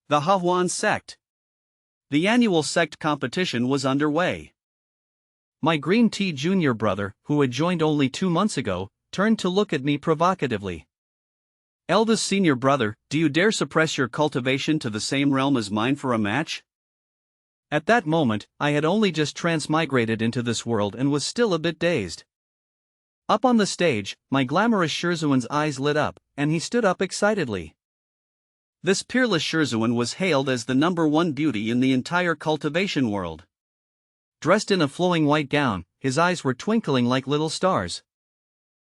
The Hahuan Sect. The annual sect competition was underway. My green tea junior brother, who had joined only 2 months ago, turned to look at me provocatively. Eldest senior brother, do you dare suppress your cultivation to the same realm as mine for a match? At that moment, I had only just transmigrated into this world and was still a bit dazed. Up on the stage, my glamorous Sherzuan's eyes lit up, and he stood up excitedly. This peerless Sherzuan was hailed as the #1 beauty in the entire cultivation world. Dressed in a flowing white gown, his eyes were twinkling like little stars.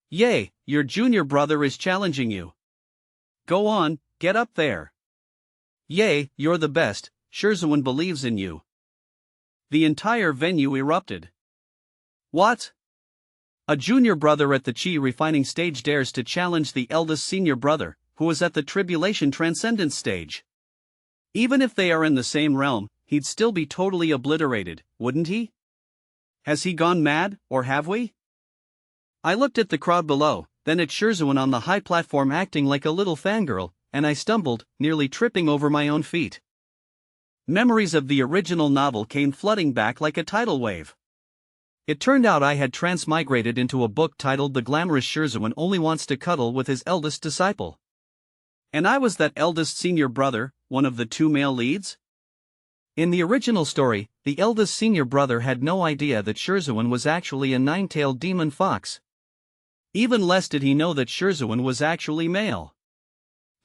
Yay, your junior brother is challenging you. Go on, get up there. Yay, you're the best, Sherzuan believes in you. The entire venue erupted. What? A junior brother at the Chi refining stage dares to challenge the eldest senior brother, who is at the Tribulation transcendence stage. Even if they are in the same realm, he'd still be totally obliterated, wouldn't he? Has he gone mad, or have we? I looked at the crowd below, then at Sherzuan on the high platform acting like a little fangirl, and I stumbled, nearly tripping over my own feet. Memories of the original novel came flooding back like a tidal wave. It turned out I had transmigrated into a book titled The Glamorous Sherzuan Only Wants to Cuddle with His Eldest Disciple. And I was that eldest senior brother, one of the 2 male leads? In the original story, the eldest senior brother had no idea that Sherzuan was actually a 9-tailed demon fox. Even less did he know that Sherzuan was actually male.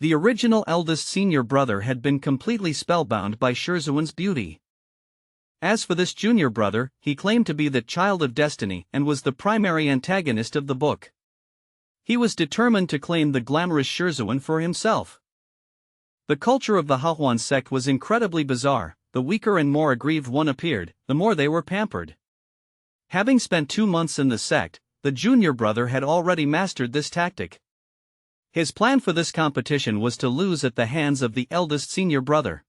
The original eldest senior brother had been completely spellbound by Sherzuan's beauty. As for this junior brother, he claimed to be the child of destiny and was the primary antagonist of the book. He was determined to claim the glamorous Sherzuan for himself. The culture of the Hahuan sect was incredibly bizarre. The weaker and more aggrieved one appeared, the more they were pampered. Having spent 2 months in the sect, the junior brother had already mastered this tactic. His plan for this competition was to lose at the hands of the eldest senior brother.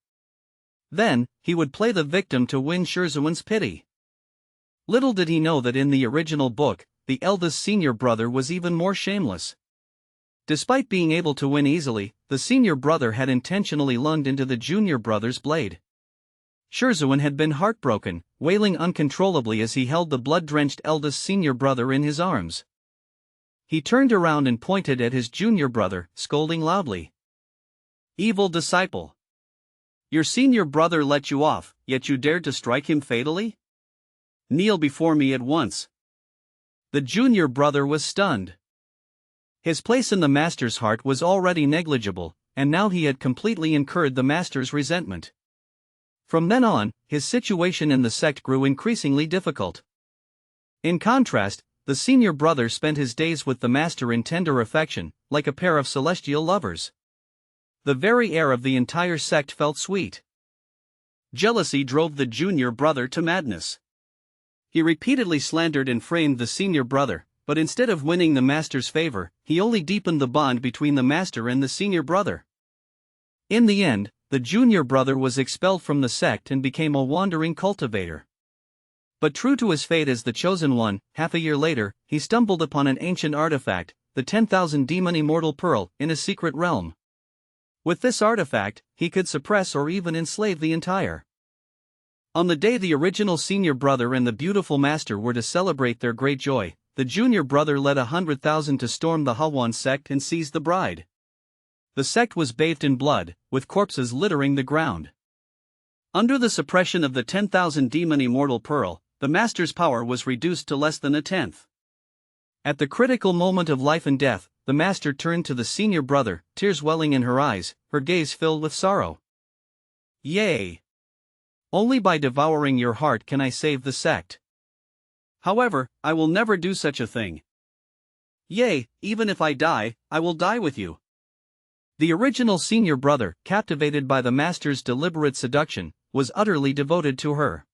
Then, he would play the victim to win Sherzuan's pity. Little did he know that in the original book, the eldest senior brother was even more shameless. Despite being able to win easily, the senior brother had intentionally lunged into the junior brother's blade. Sherzuan had been heartbroken, wailing uncontrollably as he held the blood-drenched eldest senior brother in his arms. He turned around and pointed at his junior brother, scolding loudly. Evil disciple! Your senior brother let you off, yet you dared to strike him fatally? Kneel before me at once. The junior brother was stunned. His place in the master's heart was already negligible, and now he had completely incurred the master's resentment. From then on, his situation in the sect grew increasingly difficult. In contrast, the senior brother spent his days with the master in tender affection, like a pair of celestial lovers. The very air of the entire sect felt sweet. Jealousy drove the junior brother to madness. He repeatedly slandered and framed the senior brother, but instead of winning the master's favor, he only deepened the bond between the master and the senior brother. In the end, the junior brother was expelled from the sect and became a wandering cultivator. But true to his fate as the chosen one, half a year later, he stumbled upon an ancient artifact, the 10,000 demon immortal pearl, in a secret realm. With this artifact, he could suppress or even enslave the entire. On the day the original senior brother and the beautiful master were to celebrate their great joy, the junior brother led 100,000 to storm the Hahuan sect and seize the bride. The sect was bathed in blood, with corpses littering the ground. Under the suppression of the 10,000 demon immortal pearl, the master's power was reduced to less than a tenth. At the critical moment of life and death, the master turned to the senior brother, tears welling in her eyes, her gaze filled with sorrow. Yea! Only by devouring your heart can I save the sect. However, I will never do such a thing. Yea, even if I die, I will die with you. The original senior brother, captivated by the master's deliberate seduction, was utterly devoted to her.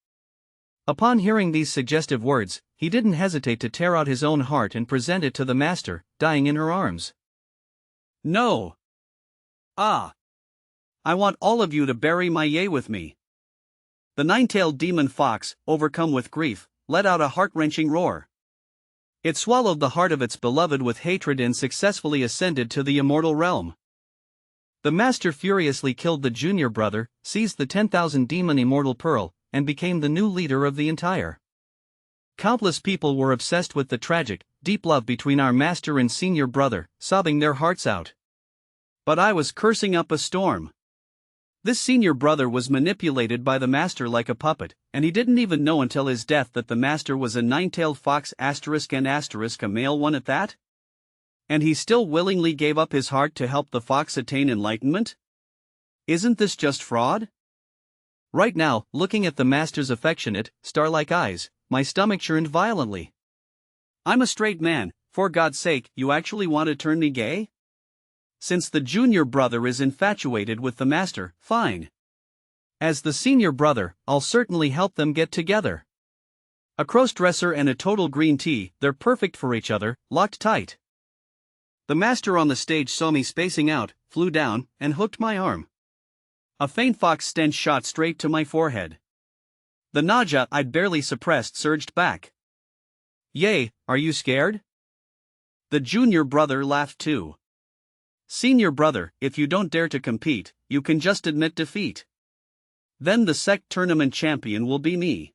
Upon hearing these suggestive words, he didn't hesitate to tear out his own heart and present it to the master, dying in her arms. No! Ah! I want all of you to bury my yea with me. The 9-tailed demon fox, overcome with grief, let out a heart-wrenching roar. It swallowed the heart of its beloved with hatred and successfully ascended to the immortal realm. The master furiously killed the junior brother, seized the 10,000 demon immortal pearl, and became the new leader of the entire. Countless people were obsessed with the tragic, deep love between our master and senior brother, sobbing their hearts out. But I was cursing up a storm. This senior brother was manipulated by the master like a puppet, and he didn't even know until his death that the master was a nine-tailed fox and a male one at that? And he still willingly gave up his heart to help the fox attain enlightenment? Isn't this just fraud? Right now, looking at the master's affectionate, star-like eyes, my stomach churned violently. I'm a straight man, for God's sake, you actually want to turn me gay? Since the junior brother is infatuated with the master, fine. As the senior brother, I'll certainly help them get together. A cross-dresser and a total green tea, they're perfect for each other, locked tight. The master on the stage saw me spacing out, flew down, and hooked my arm. A faint fox stench shot straight to my forehead. The nausea I'd barely suppressed surged back. Yay, are you scared? The junior brother laughed too. Senior brother, if you don't dare to compete, you can just admit defeat. Then the Sect tournament champion will be me.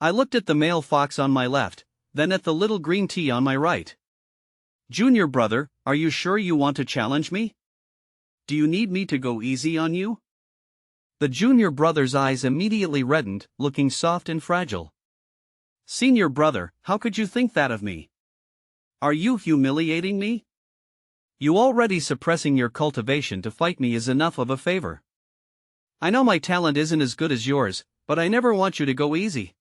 I looked at the male fox on my left, then at the little green tea on my right. Junior brother, are you sure you want to challenge me? Do you need me to go easy on you? The junior brother's eyes immediately reddened, looking soft and fragile. Senior brother, how could you think that of me? Are you humiliating me? You already suppressing your cultivation to fight me is enough of a favor. I know my talent isn't as good as yours, but I never want you to go easy.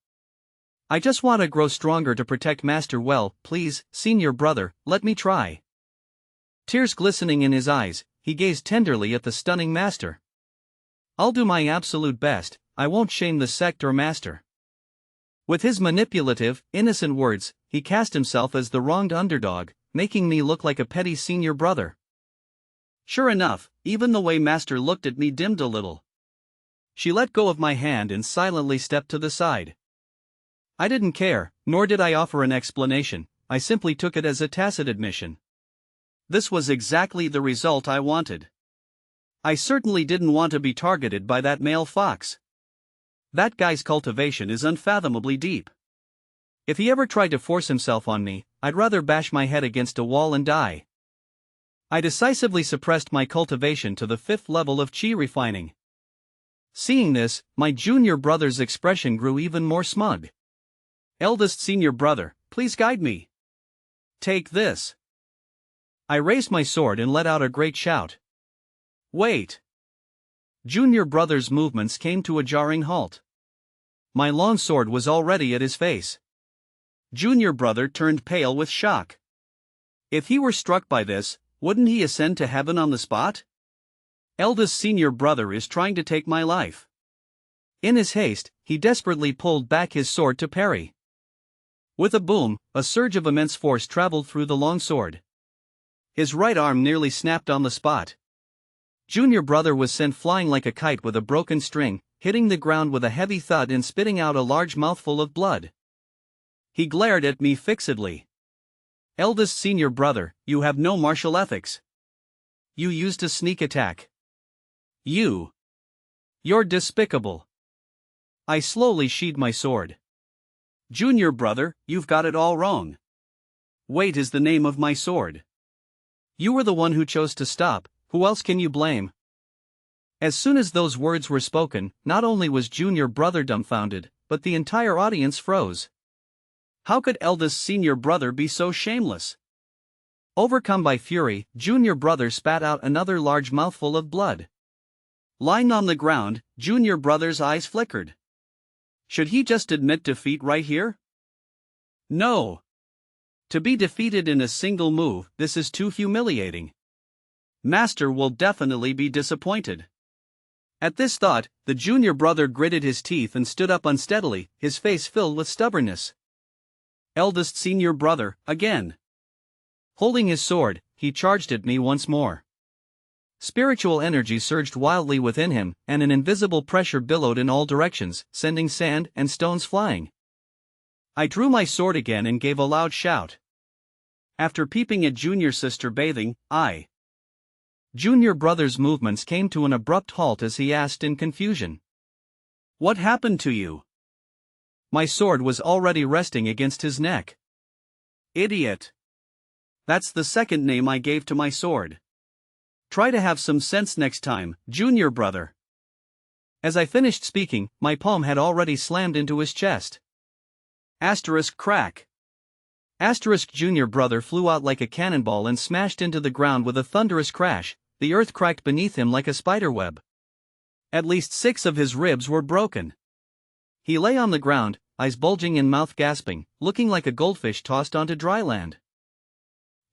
I just want to grow stronger to protect Master well, please, senior brother, let me try. Tears glistening in his eyes, he gazed tenderly at the stunning master. I'll do my absolute best, I won't shame the Sect or master. With his manipulative, innocent words, he cast himself as the wronged underdog, making me look like a petty senior brother. Sure enough, even the way master looked at me dimmed a little. She let go of my hand and silently stepped to the side. I didn't care, nor did I offer an explanation, I simply took it as a tacit admission. This was exactly the result I wanted. I certainly didn't want to be targeted by that male fox. That guy's cultivation is unfathomably deep. If he ever tried to force himself on me, I'd rather bash my head against a wall and die. I decisively suppressed my cultivation to the 5th level of chi refining. Seeing this, my junior brother's expression grew even more smug. Eldest senior brother, please guide me. Take this. I raised my sword and let out a great shout. Wait. Junior brother's movements came to a jarring halt. My long sword was already at his face. Junior brother turned pale with shock. If he were struck by this, wouldn't he ascend to heaven on the spot? Eldest senior brother is trying to take my life. In his haste, he desperately pulled back his sword to parry. With a boom, a surge of immense force traveled through the long sword. His right arm nearly snapped on the spot. Junior brother was sent flying like a kite with a broken string, hitting the ground with a heavy thud and spitting out a large mouthful of blood. He glared at me fixedly. Eldest senior brother, you have no martial ethics. You used a sneak attack. You're despicable. I slowly sheathed my sword. Junior brother, you've got it all wrong. Wait is the name of my sword. You were the one who chose to stop, who else can you blame? As soon as those words were spoken, not only was junior brother dumbfounded, but the entire audience froze. How could eldest senior brother be so shameless? Overcome by fury, junior brother spat out another large mouthful of blood. Lying on the ground, junior brother's eyes flickered. Should he just admit defeat right here? No. To be defeated in a single move, this is too humiliating. Master will definitely be disappointed. At this thought, the junior brother gritted his teeth and stood up unsteadily, his face filled with stubbornness. Eldest senior brother, again. Holding his sword, he charged at me once more. Spiritual energy surged wildly within him, and an invisible pressure billowed in all directions, sending sand and stones flying. I drew my sword again and gave a loud shout. After peeping at junior sister bathing, I Junior brother's movements came to an abrupt halt as he asked in confusion. "What happened to you?" My sword was already resting against his neck. "Idiot. That's the second name I gave to my sword. Try to have some sense next time, junior brother." As I finished speaking, my palm had already slammed into his chest. Asterisk crack. Asterisk junior brother flew out like a cannonball and smashed into the ground with a thunderous crash. The earth cracked beneath him like a spiderweb. At least 6 of his ribs were broken. He lay on the ground, eyes bulging and mouth gasping, looking like a goldfish tossed onto dry land.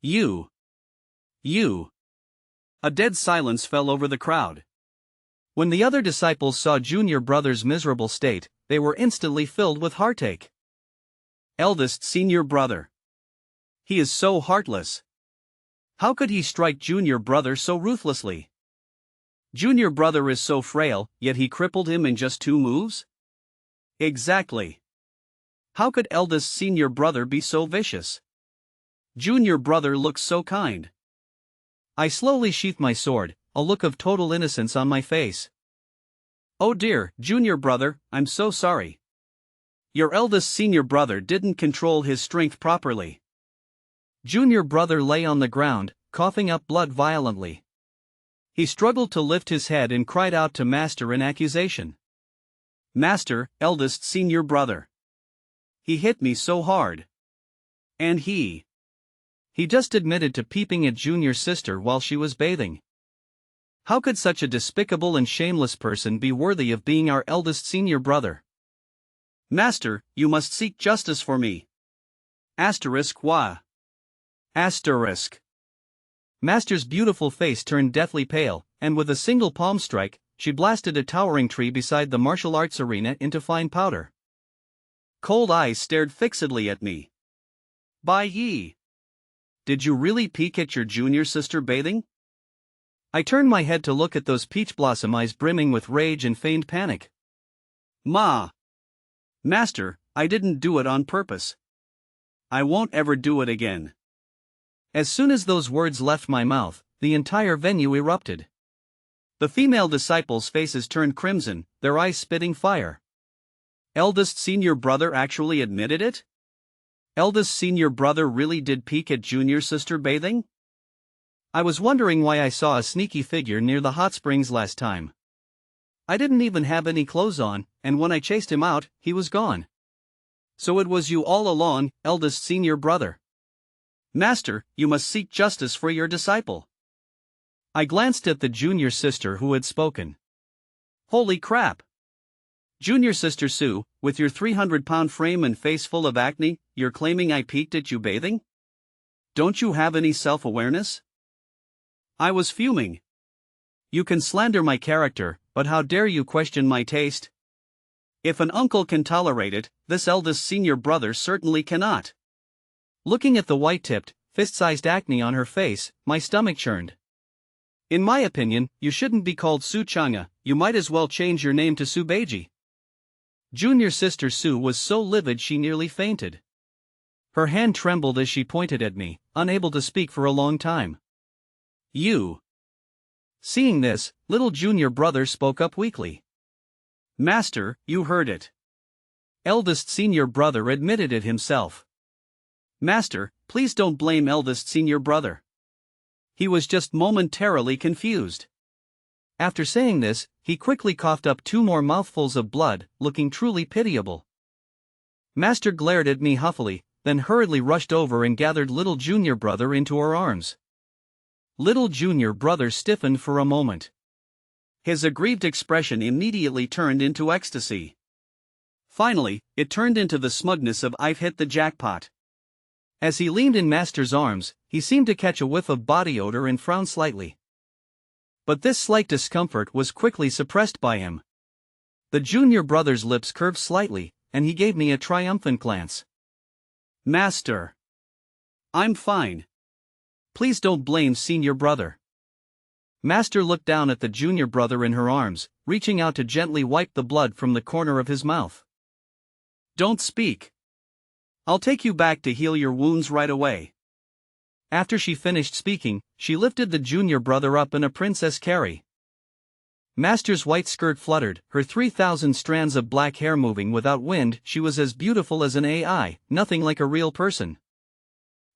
You. A dead silence fell over the crowd. When the other disciples saw junior brother's miserable state, they were instantly filled with heartache. Eldest senior brother. He is so heartless. How could he strike junior brother so ruthlessly? Junior brother is so frail, yet he crippled him in just 2 moves? Exactly. How could eldest senior brother be so vicious? Junior brother looks so kind. I slowly sheathed my sword, a look of total innocence on my face. "Oh dear, junior brother, I'm so sorry. Your eldest senior brother didn't control his strength properly." Junior brother lay on the ground, coughing up blood violently. He struggled to lift his head and cried out to Master in accusation. "Master, eldest senior brother. He hit me so hard. And he just admitted to peeping at junior sister while she was bathing. How could such a despicable and shameless person be worthy of being our eldest senior brother? Master, you must seek justice for me. Asterisk why? Asterisk." Master's beautiful face turned deathly pale, and with a single palm strike, she blasted a towering tree beside the martial arts arena into fine powder. Cold eyes stared fixedly at me. "By ye! Did you really peek at your junior sister bathing?" I turned my head to look at those peach blossom eyes brimming with rage and feigned panic. Master, I didn't do it on purpose. I won't ever do it again." As soon as those words left my mouth, the entire venue erupted. The female disciples' faces turned crimson, their eyes spitting fire. Eldest senior brother actually admitted it? Eldest senior brother really did peek at junior sister bathing? I was wondering why I saw a sneaky figure near the hot springs last time. I didn't even have any clothes on, and when I chased him out, he was gone. So it was you all along, eldest senior brother. Master, you must seek justice for your disciple. I glanced at the junior sister who had spoken. Holy crap! Junior sister Sue, with your 300-pound frame and face full of acne, you're claiming I peeked at you bathing? Don't you have any self-awareness? I was fuming. You can slander my character, but how dare you question my taste? If an uncle can tolerate it, this eldest senior brother certainly cannot. Looking at the white-tipped, fist-sized acne on her face, my stomach churned. In my opinion, you shouldn't be called Sue Changa, you might as well change your name to Sue Beiji. Junior sister Sue was so livid she nearly fainted. Her hand trembled as she pointed at me, unable to speak for a long time. You. Seeing this, little junior brother spoke up weakly. Master, you heard it. Eldest senior brother admitted it himself. Master, please don't blame eldest senior brother. He was just momentarily confused. After saying this, he quickly coughed up 2 more mouthfuls of blood, looking truly pitiable. Master glared at me huffily, then hurriedly rushed over and gathered little junior brother into her arms. Little junior brother stiffened for a moment. His aggrieved expression immediately turned into ecstasy. Finally, it turned into the smugness of "I've hit the jackpot." As he leaned in Master's arms, he seemed to catch a whiff of body odor and frowned slightly. But this slight discomfort was quickly suppressed by him. The junior brother's lips curved slightly, and he gave me a triumphant glance. Master. I'm fine. Please don't blame senior brother. Master looked down at the junior brother in her arms, reaching out to gently wipe the blood from the corner of his mouth. Don't speak. I'll take you back to heal your wounds right away. After she finished speaking, she lifted the junior brother up in a princess carry. Master's white skirt fluttered, her 3,000 strands of black hair moving without wind. She was as beautiful as an AI, nothing like a real person.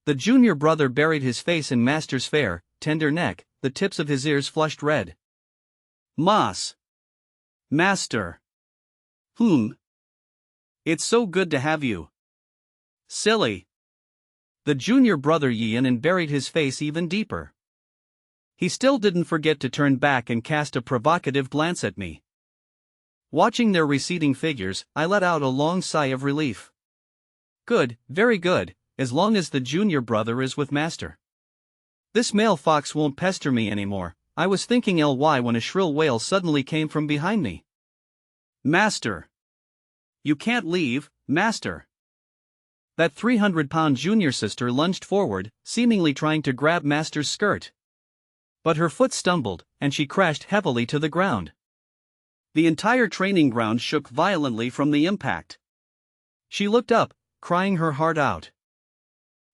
The junior brother buried his face in Master's fair, tender neck, the tips of his ears flushed red. Mas. Master. It's so good to have you. Silly. The junior brother yawned and buried his face even deeper. He still didn't forget to turn back and cast a provocative glance at me. Watching their receding figures, I let out a long sigh of relief. Good, very good, as long as the junior brother is with Master. This male fox won't pester me anymore. I was thinking ly when a shrill wail suddenly came from behind me. Master! You can't leave, Master! That 300-pound junior sister lunged forward, seemingly trying to grab Master's skirt. But her foot stumbled, and she crashed heavily to the ground. The entire training ground shook violently from the impact. She looked up, crying her heart out.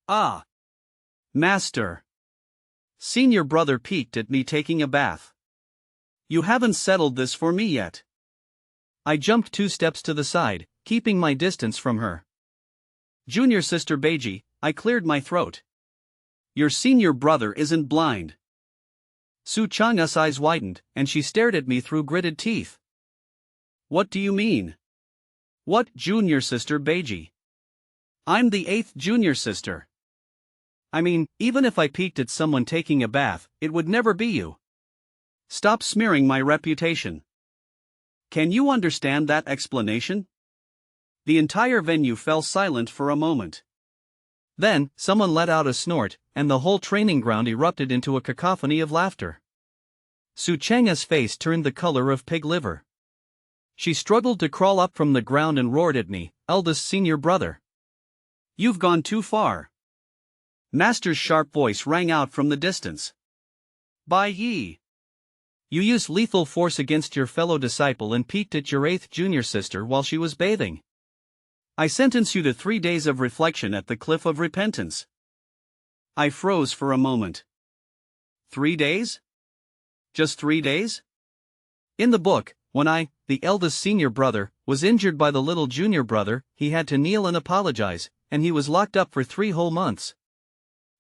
Ah! Master! Senior brother peeked at me taking a bath. You haven't settled this for me yet. I jumped 2 steps to the side, keeping my distance from her. Junior sister Beiji, I cleared my throat. Your senior brother isn't blind. Su Chang's eyes widened, and she stared at me through gritted teeth. What do you mean? What junior sister Beiji? I'm the 8th junior sister. I mean, even if I peeked at someone taking a bath, it would never be you. Stop smearing my reputation. Can you understand that explanation? The entire venue fell silent for a moment. Then, someone let out a snort, and the whole training ground erupted into a cacophony of laughter. Su Chang's face turned the color of pig liver. She struggled to crawl up from the ground and roared at me, eldest senior brother. You've gone too far. Master's sharp voice rang out from the distance. Bai Yi! You used lethal force against your fellow disciple and peeked at your 8th junior sister while she was bathing. I sentence you to 3 days of reflection at the cliff of repentance. I froze for a moment. 3 days? Just 3 days? In the book, when I, the eldest senior brother, was injured by the little junior brother, he had to kneel and apologize, and he was locked up for 3 whole months.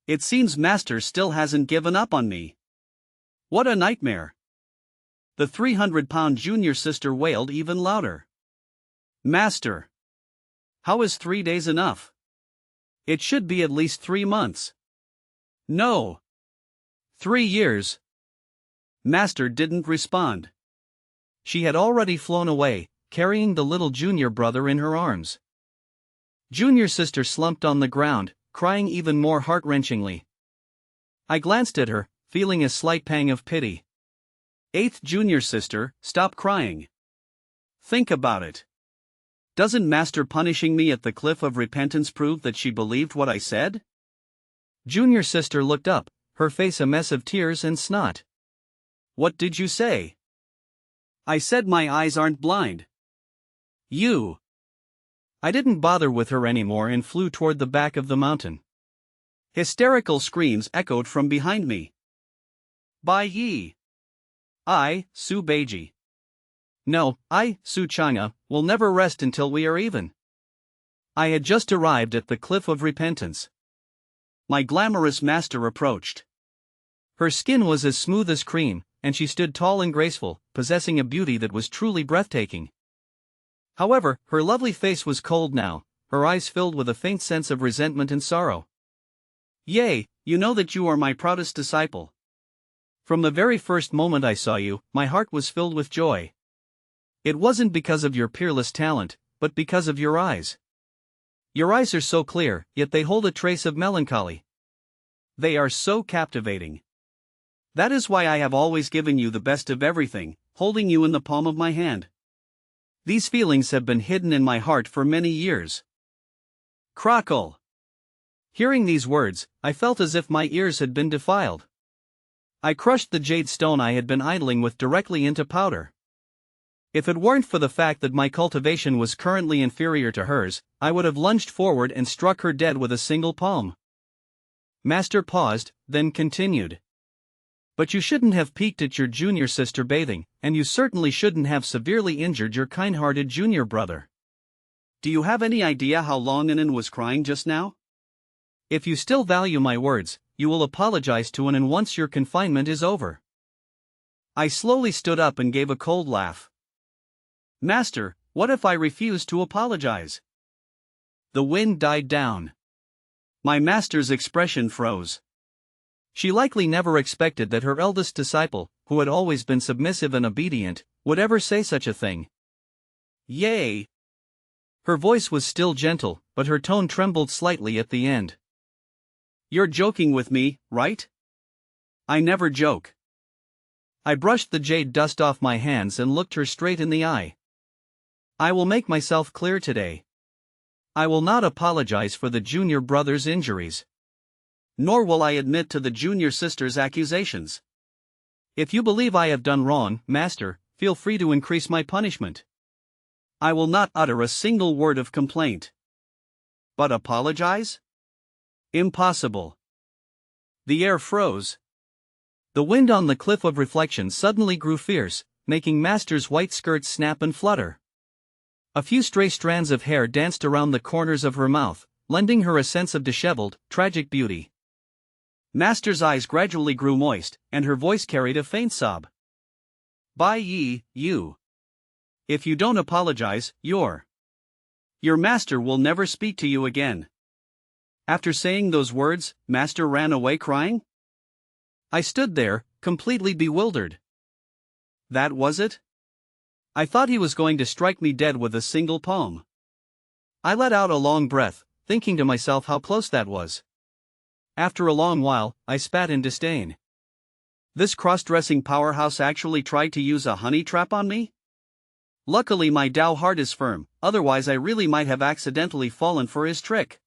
It seems Master still hasn't given up on me. What a nightmare. The 300-pound junior sister wailed even louder. Master! How is 3 days enough? It should be at least 3 months. No. 3 years. Master didn't respond. She had already flown away, carrying the little junior brother in her arms. Junior sister slumped on the ground, crying even more heart-wrenchingly. I glanced at her, feeling a slight pang of pity. 8th junior sister, stop crying. Think about it. Doesn't Master punishing me at the cliff of repentance prove that she believed what I said? Junior sister looked up, her face a mess of tears and snot. What did you say? I said my eyes aren't blind. You. I didn't bother with her anymore and flew toward the back of the mountain. Hysterical screams echoed from behind me. Bai Yi. I, Su Beiji. No, I, Su Chang'a, will never rest until we are even. I had just arrived at the cliff of repentance. My glamorous master approached. Her skin was as smooth as cream, and she stood tall and graceful, possessing a beauty that was truly breathtaking. However, her lovely face was cold now, her eyes filled with a faint sense of resentment and sorrow. Yea, you know that you are my proudest disciple. From the very first moment I saw you, my heart was filled with joy. It wasn't because of your peerless talent, but because of your eyes. Your eyes are so clear, yet they hold a trace of melancholy. They are so captivating. That is why I have always given you the best of everything, holding you in the palm of my hand. These feelings have been hidden in my heart for many years. Crackle! Hearing these words, I felt as if my ears had been defiled. I crushed the jade stone I had been idling with directly into powder. If it weren't for the fact that my cultivation was currently inferior to hers, I would have lunged forward and struck her dead with a single palm. Master paused, then continued. But you shouldn't have peeked at your junior sister bathing, and you certainly shouldn't have severely injured your kind-hearted junior brother. Do you have any idea how long Anan was crying just now? If you still value my words, you will apologize to Anan once your confinement is over. I slowly stood up and gave a cold laugh. Master, what if I refuse to apologize? The wind died down. My master's expression froze. She likely never expected that her eldest disciple, who had always been submissive and obedient, would ever say such a thing. Yay! Her voice was still gentle, but her tone trembled slightly at the end. You're joking with me, right? I never joke. I brushed the jade dust off my hands and looked her straight in the eye. I will make myself clear today. I will not apologize for the junior brother's injuries. Nor will I admit to the junior sister's accusations. If you believe I have done wrong, Master, feel free to increase my punishment. I will not utter a single word of complaint. But apologize? Impossible. The air froze. The wind on the cliff of reflection suddenly grew fierce, making Master's white skirts snap and flutter. A few stray strands of hair danced around the corners of her mouth, lending her a sense of disheveled, tragic beauty. Master's eyes gradually grew moist, and her voice carried a faint sob. By ye, you. If you don't apologize, your master will never speak to you again. After saying those words, Master ran away crying? I stood there, completely bewildered. That was it? I thought he was going to strike me dead with a single palm. I let out a long breath, thinking to myself how close that was. After a long while, I spat in disdain. This cross-dressing powerhouse actually tried to use a honey trap on me? Luckily my Tao heart is firm, otherwise I really might have accidentally fallen for his trick.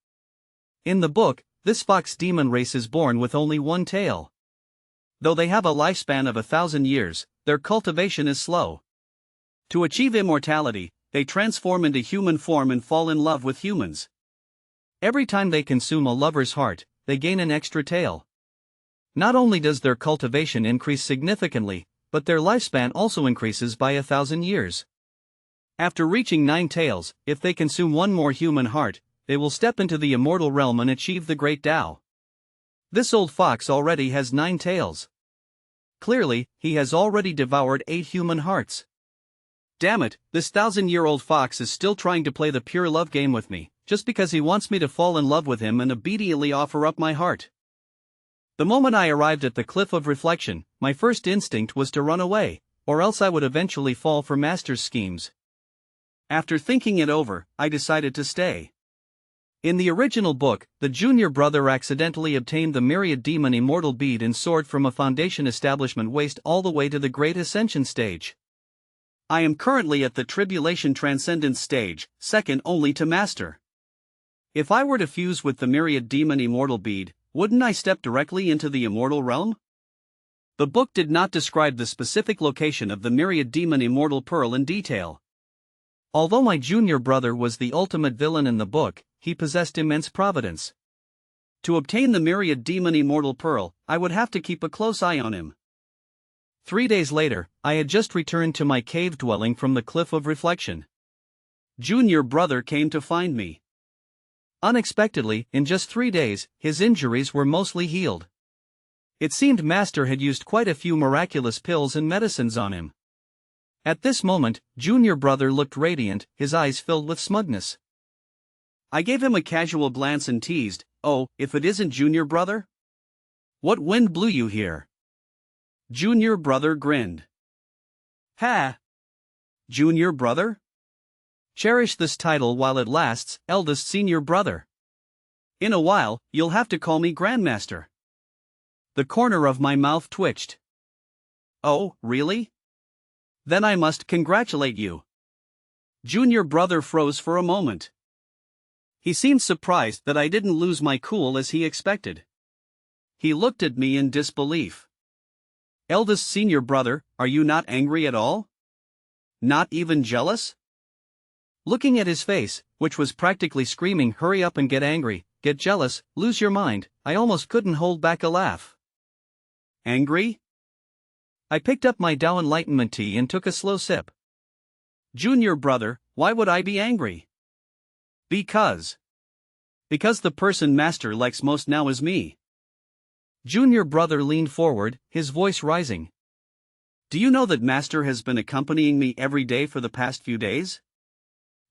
In the book, this fox demon race is born with only one tail. Though they have a lifespan of 1,000 years, their cultivation is slow. To achieve immortality, they transform into human form and fall in love with humans. Every time they consume a lover's heart, they gain an extra tail. Not only does their cultivation increase significantly, but their lifespan also increases by 1,000 years. After reaching 9 tails, if they consume one more human heart, they will step into the immortal realm and achieve the great Tao. This old fox already has 9 tails. Clearly, he has already devoured 8 human hearts. Damn it, this 1,000-year-old fox is still trying to play the pure love game with me, just because he wants me to fall in love with him and obediently offer up my heart. The moment I arrived at the cliff of reflection, my first instinct was to run away, or else I would eventually fall for Master's schemes. After thinking it over, I decided to stay. In the original book, the junior brother accidentally obtained the myriad demon immortal bead and sword from a Foundation establishment waste all the way to the Great Ascension stage. I am currently at the Tribulation Transcendence stage, second only to Master. If I were to fuse with the myriad demon immortal bead, wouldn't I step directly into the immortal realm? The book did not describe the specific location of the myriad demon immortal pearl in detail. Although my junior brother was the ultimate villain in the book, he possessed immense providence. To obtain the myriad demon immortal pearl, I would have to keep a close eye on him. 3 days later, I had just returned to my cave dwelling from the cliff of reflection. Junior brother came to find me. Unexpectedly, in just 3 days, his injuries were mostly healed. It seemed Master had used quite a few miraculous pills and medicines on him. At this moment, junior brother looked radiant, his eyes filled with smugness. I gave him a casual glance and teased, "Oh, if it isn't junior brother? What wind blew you here?" Junior brother grinned. "Ha! Junior brother? Cherish this title while it lasts, eldest senior brother. In a while, you'll have to call me Grandmaster." The corner of my mouth twitched. "Oh, really? Then I must congratulate you." Junior brother froze for a moment. He seemed surprised that I didn't lose my cool as he expected. He looked at me in disbelief. "Eldest senior brother, are you not angry at all? Not even jealous?" Looking at his face, which was practically screaming "hurry up and get angry," get jealous, lose your mind. I almost couldn't hold back a laugh. Angry? I picked up my Tao Enlightenment tea and took a slow sip. Junior brother, why would I be angry? Because the person Master likes most now is me. Junior brother leaned forward, his voice rising. Do you know that Master has been accompanying me every day for the past few days?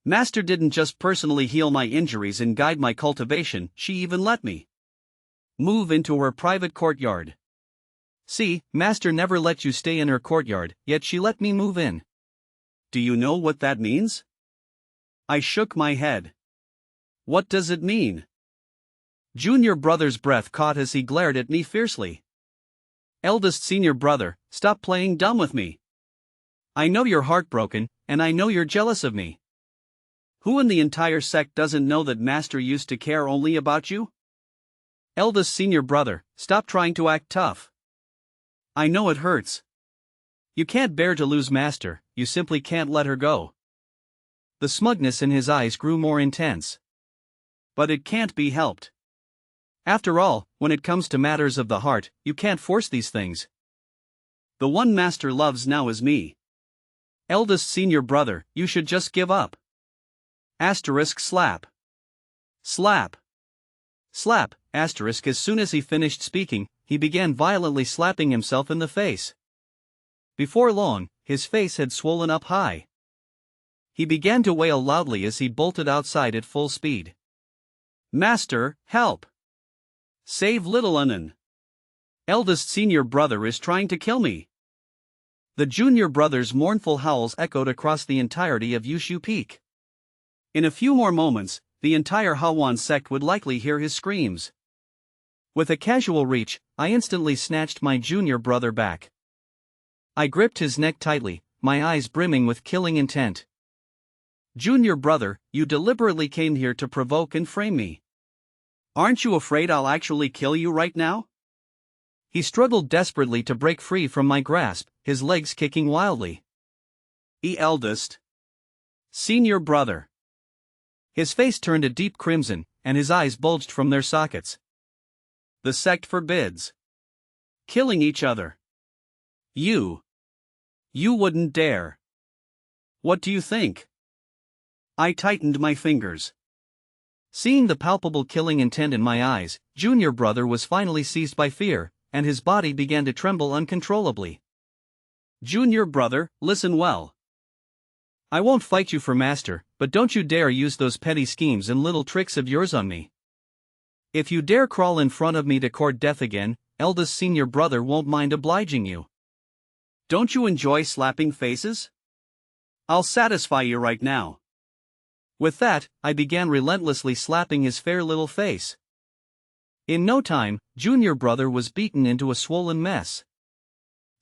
Master didn't just personally heal my injuries and guide my cultivation, she even let me move into her private courtyard. See, Master never let you stay in her courtyard, yet she let me move in. Do you know what that means? I shook my head. What does it mean? Junior brother's breath caught as he glared at me fiercely. Eldest senior brother, stop playing dumb with me. I know you're heartbroken, and I know you're jealous of me. Who in the entire sect doesn't know that Master used to care only about you? Eldest senior brother, stop trying to act tough. I know it hurts. You can't bear to lose Master, you simply can't let her go. The smugness in his eyes grew more intense. But it can't be helped. After all, when it comes to matters of the heart, you can't force these things. The one Master loves now is me. Eldest senior brother, you should just give up. Asterisk slap. Slap. Slap, asterisk. As soon as he finished speaking, he began violently slapping himself in the face. Before long, his face had swollen up high. He began to wail loudly as he bolted outside at full speed. Master, help! Save little Anan. Eldest senior brother is trying to kill me. The junior brother's mournful howls echoed across the entirety of Yushu Peak. In a few more moments, the entire Hawan sect would likely hear his screams. With a casual reach, I instantly snatched my junior brother back. I gripped his neck tightly, my eyes brimming with killing intent. Junior brother, you deliberately came here to provoke and frame me. Aren't you afraid I'll actually kill you right now? He struggled desperately to break free from my grasp, his legs kicking wildly. Eldest senior brother. His face turned a deep crimson, and his eyes bulged from their sockets. The sect forbids killing each other. You wouldn't dare. What do you think? I tightened my fingers. Seeing the palpable killing intent in my eyes, junior brother was finally seized by fear, and his body began to tremble uncontrollably. Junior brother, listen well. I won't fight you for Master, but don't you dare use those petty schemes and little tricks of yours on me. If you dare crawl in front of me to court death again, eldest senior brother won't mind obliging you. Don't you enjoy slapping faces? I'll satisfy you right now. With that, I began relentlessly slapping his fair little face. In no time, junior brother was beaten into a swollen mess.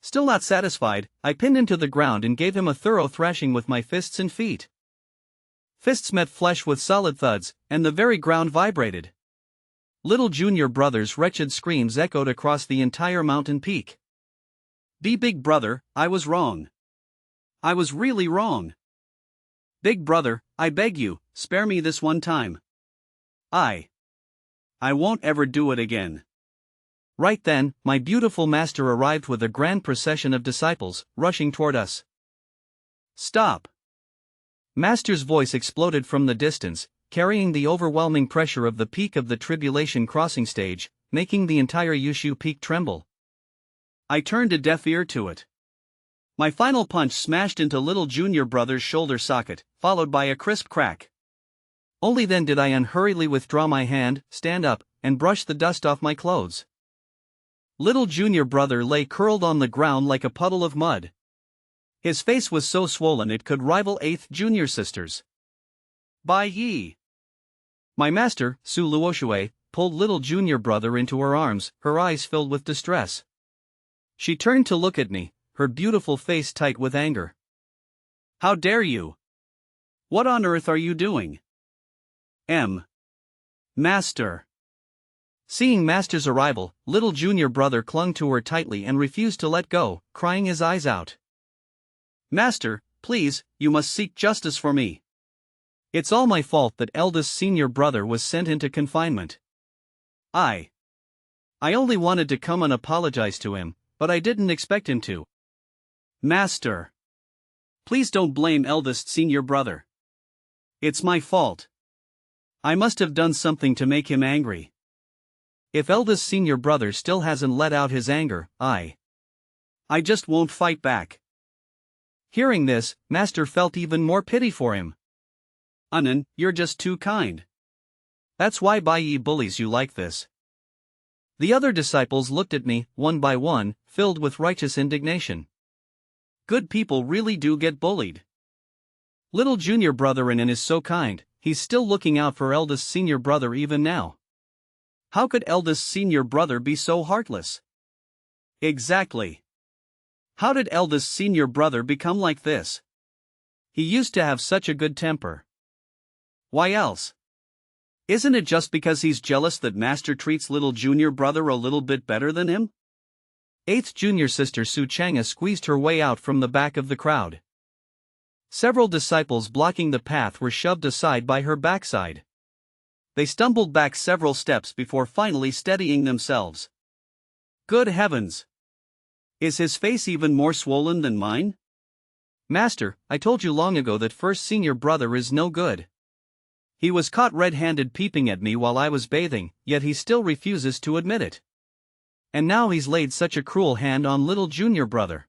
Still not satisfied, I pinned him to the ground and gave him a thorough thrashing with my fists and feet. Fists met flesh with solid thuds, and the very ground vibrated. Little junior brother's wretched screams echoed across the entire mountain peak. Big brother, I was wrong. I was really wrong. Big brother, I beg you, spare me this one time. I won't ever do it again. Right then, my beautiful master arrived with a grand procession of disciples, rushing toward us. Stop! Master's voice exploded from the distance, carrying the overwhelming pressure of the peak of the Tribulation crossing stage, making the entire Yushu Peak tremble. I turned a deaf ear to it. My final punch smashed into little junior brother's shoulder socket, followed by a crisp crack. Only then did I unhurriedly withdraw my hand, stand up, and brush the dust off my clothes. Little junior brother lay curled on the ground like a puddle of mud. His face was so swollen it could rival 8th junior sisters. By ye! My master, Su Luoshue, pulled little junior brother into her arms, her eyes filled with distress. She turned to look at me, her beautiful face tight with anger. How dare you? What on earth are you doing? Master. Seeing Master's arrival, little junior brother clung to her tightly and refused to let go, crying his eyes out. Master, please, you must seek justice for me. It's all my fault that eldest senior brother was sent into confinement. I only wanted to come and apologize to him, but I didn't expect him to. Master, please don't blame eldest senior brother. It's my fault. I must have done something to make him angry. If eldest senior brother still hasn't let out his anger, I just won't fight back. Hearing this, Master felt even more pity for him. Anan, you're just too kind. That's why Bai bullies you like this. The other disciples looked at me, one by one, filled with righteous indignation. Good people really do get bullied. Little junior brother Anan is so kind, he's still looking out for eldest senior brother even now. How could eldest senior brother be so heartless? Exactly. How did eldest senior brother become like this? He used to have such a good temper. Why else? Isn't it just because he's jealous that Master treats little junior brother a little bit better than him? 8th junior sister Su Chang'a squeezed her way out from the back of the crowd. Several disciples blocking the path were shoved aside by her backside. They stumbled back several steps before finally steadying themselves. Good heavens! Is his face even more swollen than mine? Master, I told you long ago that first senior brother is no good. He was caught red-handed peeping at me while I was bathing, yet he still refuses to admit it. And now he's laid such a cruel hand on little junior brother.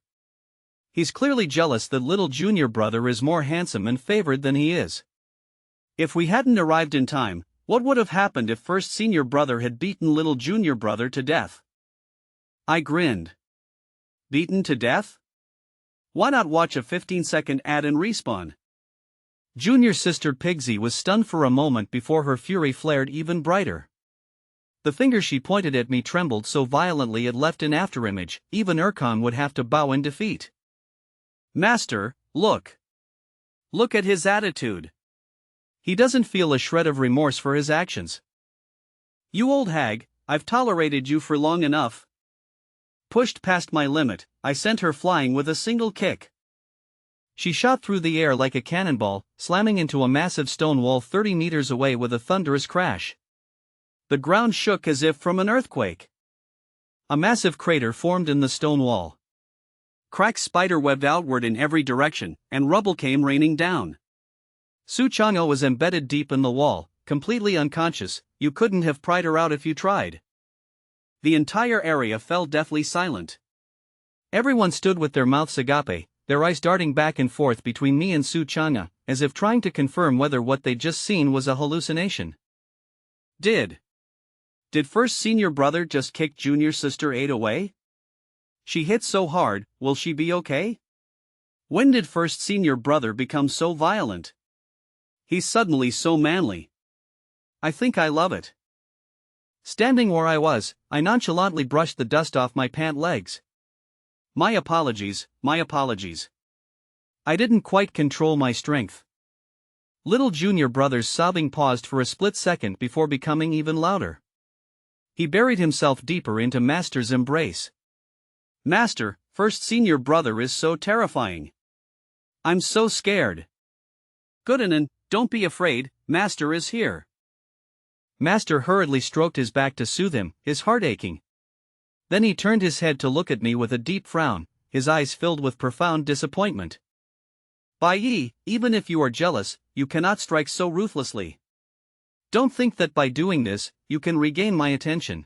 He's clearly jealous that little junior brother is more handsome and favored than he is. If we hadn't arrived in time, what would have happened if first senior brother had beaten little junior brother to death? I grinned. Beaten to death? Why not watch a 15-second ad and respawn? Junior sister Pigsy was stunned for a moment before her fury flared even brighter. The finger she pointed at me trembled so violently it left an afterimage, even Erkan would have to bow in defeat. Master, look. Look at his attitude. He doesn't feel a shred of remorse for his actions. You old hag, I've tolerated you for long enough. Pushed past my limit, I sent her flying with a single kick. She shot through the air like a cannonball, slamming into a massive stone wall 30 meters away with a thunderous crash. The ground shook as if from an earthquake. A massive crater formed in the stone wall. Cracks spiderwebbed outward in every direction, and rubble came raining down. Su Chang'a was embedded deep in the wall, completely unconscious. You couldn't have pried her out if you tried. The entire area fell deathly silent. Everyone stood with their mouths agape, their eyes darting back and forth between me and Su Chang'a, as if trying to confirm whether what they'd just seen was a hallucination. Did first senior brother just kick junior sister 8 away? She hit so hard, will she be okay? When did first senior brother become so violent? He's suddenly so manly. I think I love it. Standing where I was, I nonchalantly brushed the dust off my pant legs. My apologies, my apologies. I didn't quite control my strength. Little junior brother's sobbing paused for a split second before becoming even louder. He buried himself deeper into Master's embrace. Master, first senior brother is so terrifying. I'm so scared. Goodanan, don't be afraid, Master is here. Master hurriedly stroked his back to soothe him, his heart aching. Then he turned his head to look at me with a deep frown, his eyes filled with profound disappointment. Bai Yi, even if you are jealous, you cannot strike so ruthlessly. Don't think that by doing this, you can regain my attention.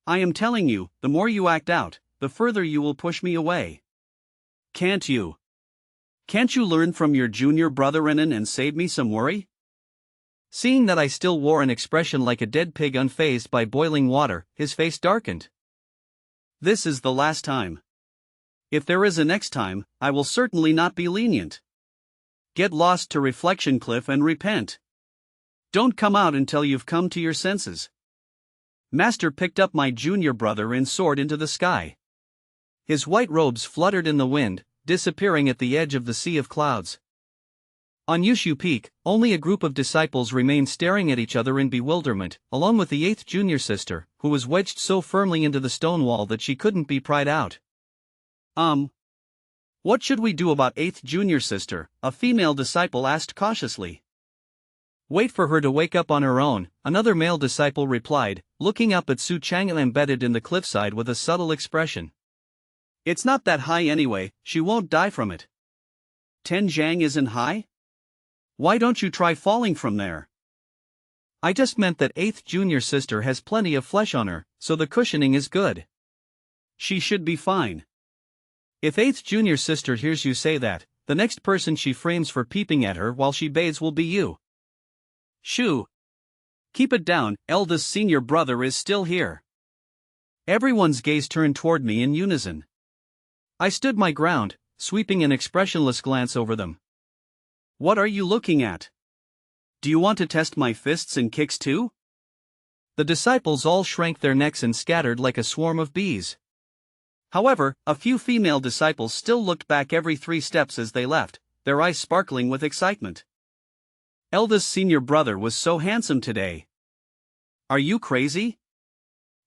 I am telling you, the more you act out, the further you will push me away. Can't you? Can't you learn from your junior brother Renan and save me some worry? Seeing that I still wore an expression like a dead pig unfazed by boiling water, his face darkened. This is the last time. If there is a next time, I will certainly not be lenient. Get lost to Reflection Cliff and repent. Don't come out until you've come to your senses. Master picked up my junior brother and soared into the sky. His white robes fluttered in the wind, disappearing at the edge of the sea of clouds. On Yushu Peak, only a group of disciples remained staring at each other in bewilderment, along with the 8th junior sister, who was wedged so firmly into the stone wall that she couldn't be pried out. What should we do about 8th junior sister? A female disciple asked cautiously. Wait for her to wake up on her own, another male disciple replied, looking up at Su Chang embedded in the cliffside with a subtle expression. It's not that high anyway, she won't die from it. Tenjiang isn't high? Why don't you try falling from there? I just meant that 8th junior sister has plenty of flesh on her, so the cushioning is good. She should be fine. If 8th junior sister hears you say that, the next person she frames for peeping at her while she bathes will be you. Shoo! Keep it down, eldest senior brother is still here. Everyone's gaze turned toward me in unison. I stood my ground, sweeping an expressionless glance over them. What are you looking at? Do you want to test my fists and kicks too? The disciples all shrank their necks and scattered like a swarm of bees. However, a few female disciples still looked back every 3 steps as they left, their eyes sparkling with excitement. Eldest senior brother was so handsome today. Are you crazy?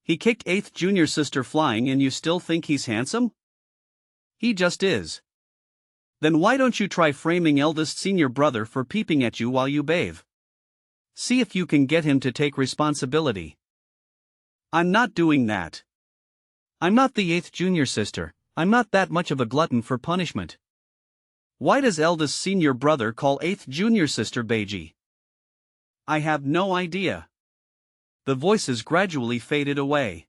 He kicked 8th junior sister flying and you still think he's handsome? He just is. Then why don't you try framing eldest senior brother for peeping at you while you bathe? See if you can get him to take responsibility. I'm not doing that. I'm not the 8th junior sister, I'm not that much of a glutton for punishment. Why does eldest senior brother call 8th junior sister Beiji? I have no idea. The voices gradually faded away.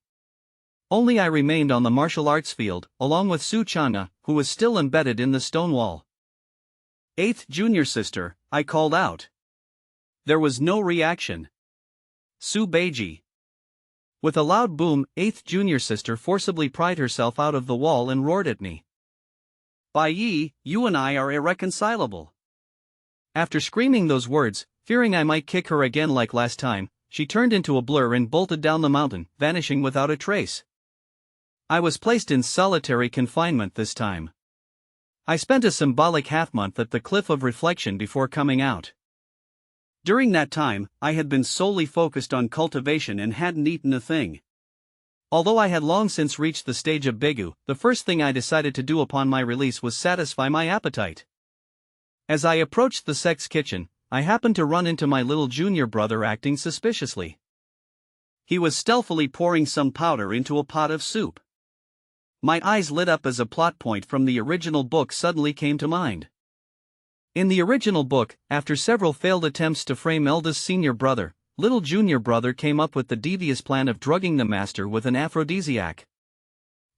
Only I remained on the martial arts field, along with Su Chana, who was still embedded in the stone wall. 8th junior sister, I called out. There was no reaction. Su Beiji. With a loud boom, 8th junior sister forcibly pried herself out of the wall and roared at me. Bai Yi, you and I are irreconcilable. After screaming those words, fearing I might kick her again like last time, she turned into a blur and bolted down the mountain, vanishing without a trace. I was placed in solitary confinement this time. I spent a symbolic half-month at the Cliff of Reflection before coming out. During that time, I had been solely focused on cultivation and hadn't eaten a thing. Although I had long since reached the stage of Begu, the first thing I decided to do upon my release was satisfy my appetite. As I approached the sect's kitchen, I happened to run into my little junior brother acting suspiciously. He was stealthily pouring some powder into a pot of soup. My eyes lit up as a plot point from the original book suddenly came to mind. In the original book, after several failed attempts to frame eldest senior brother, little junior brother came up with the devious plan of drugging the master with an aphrodisiac.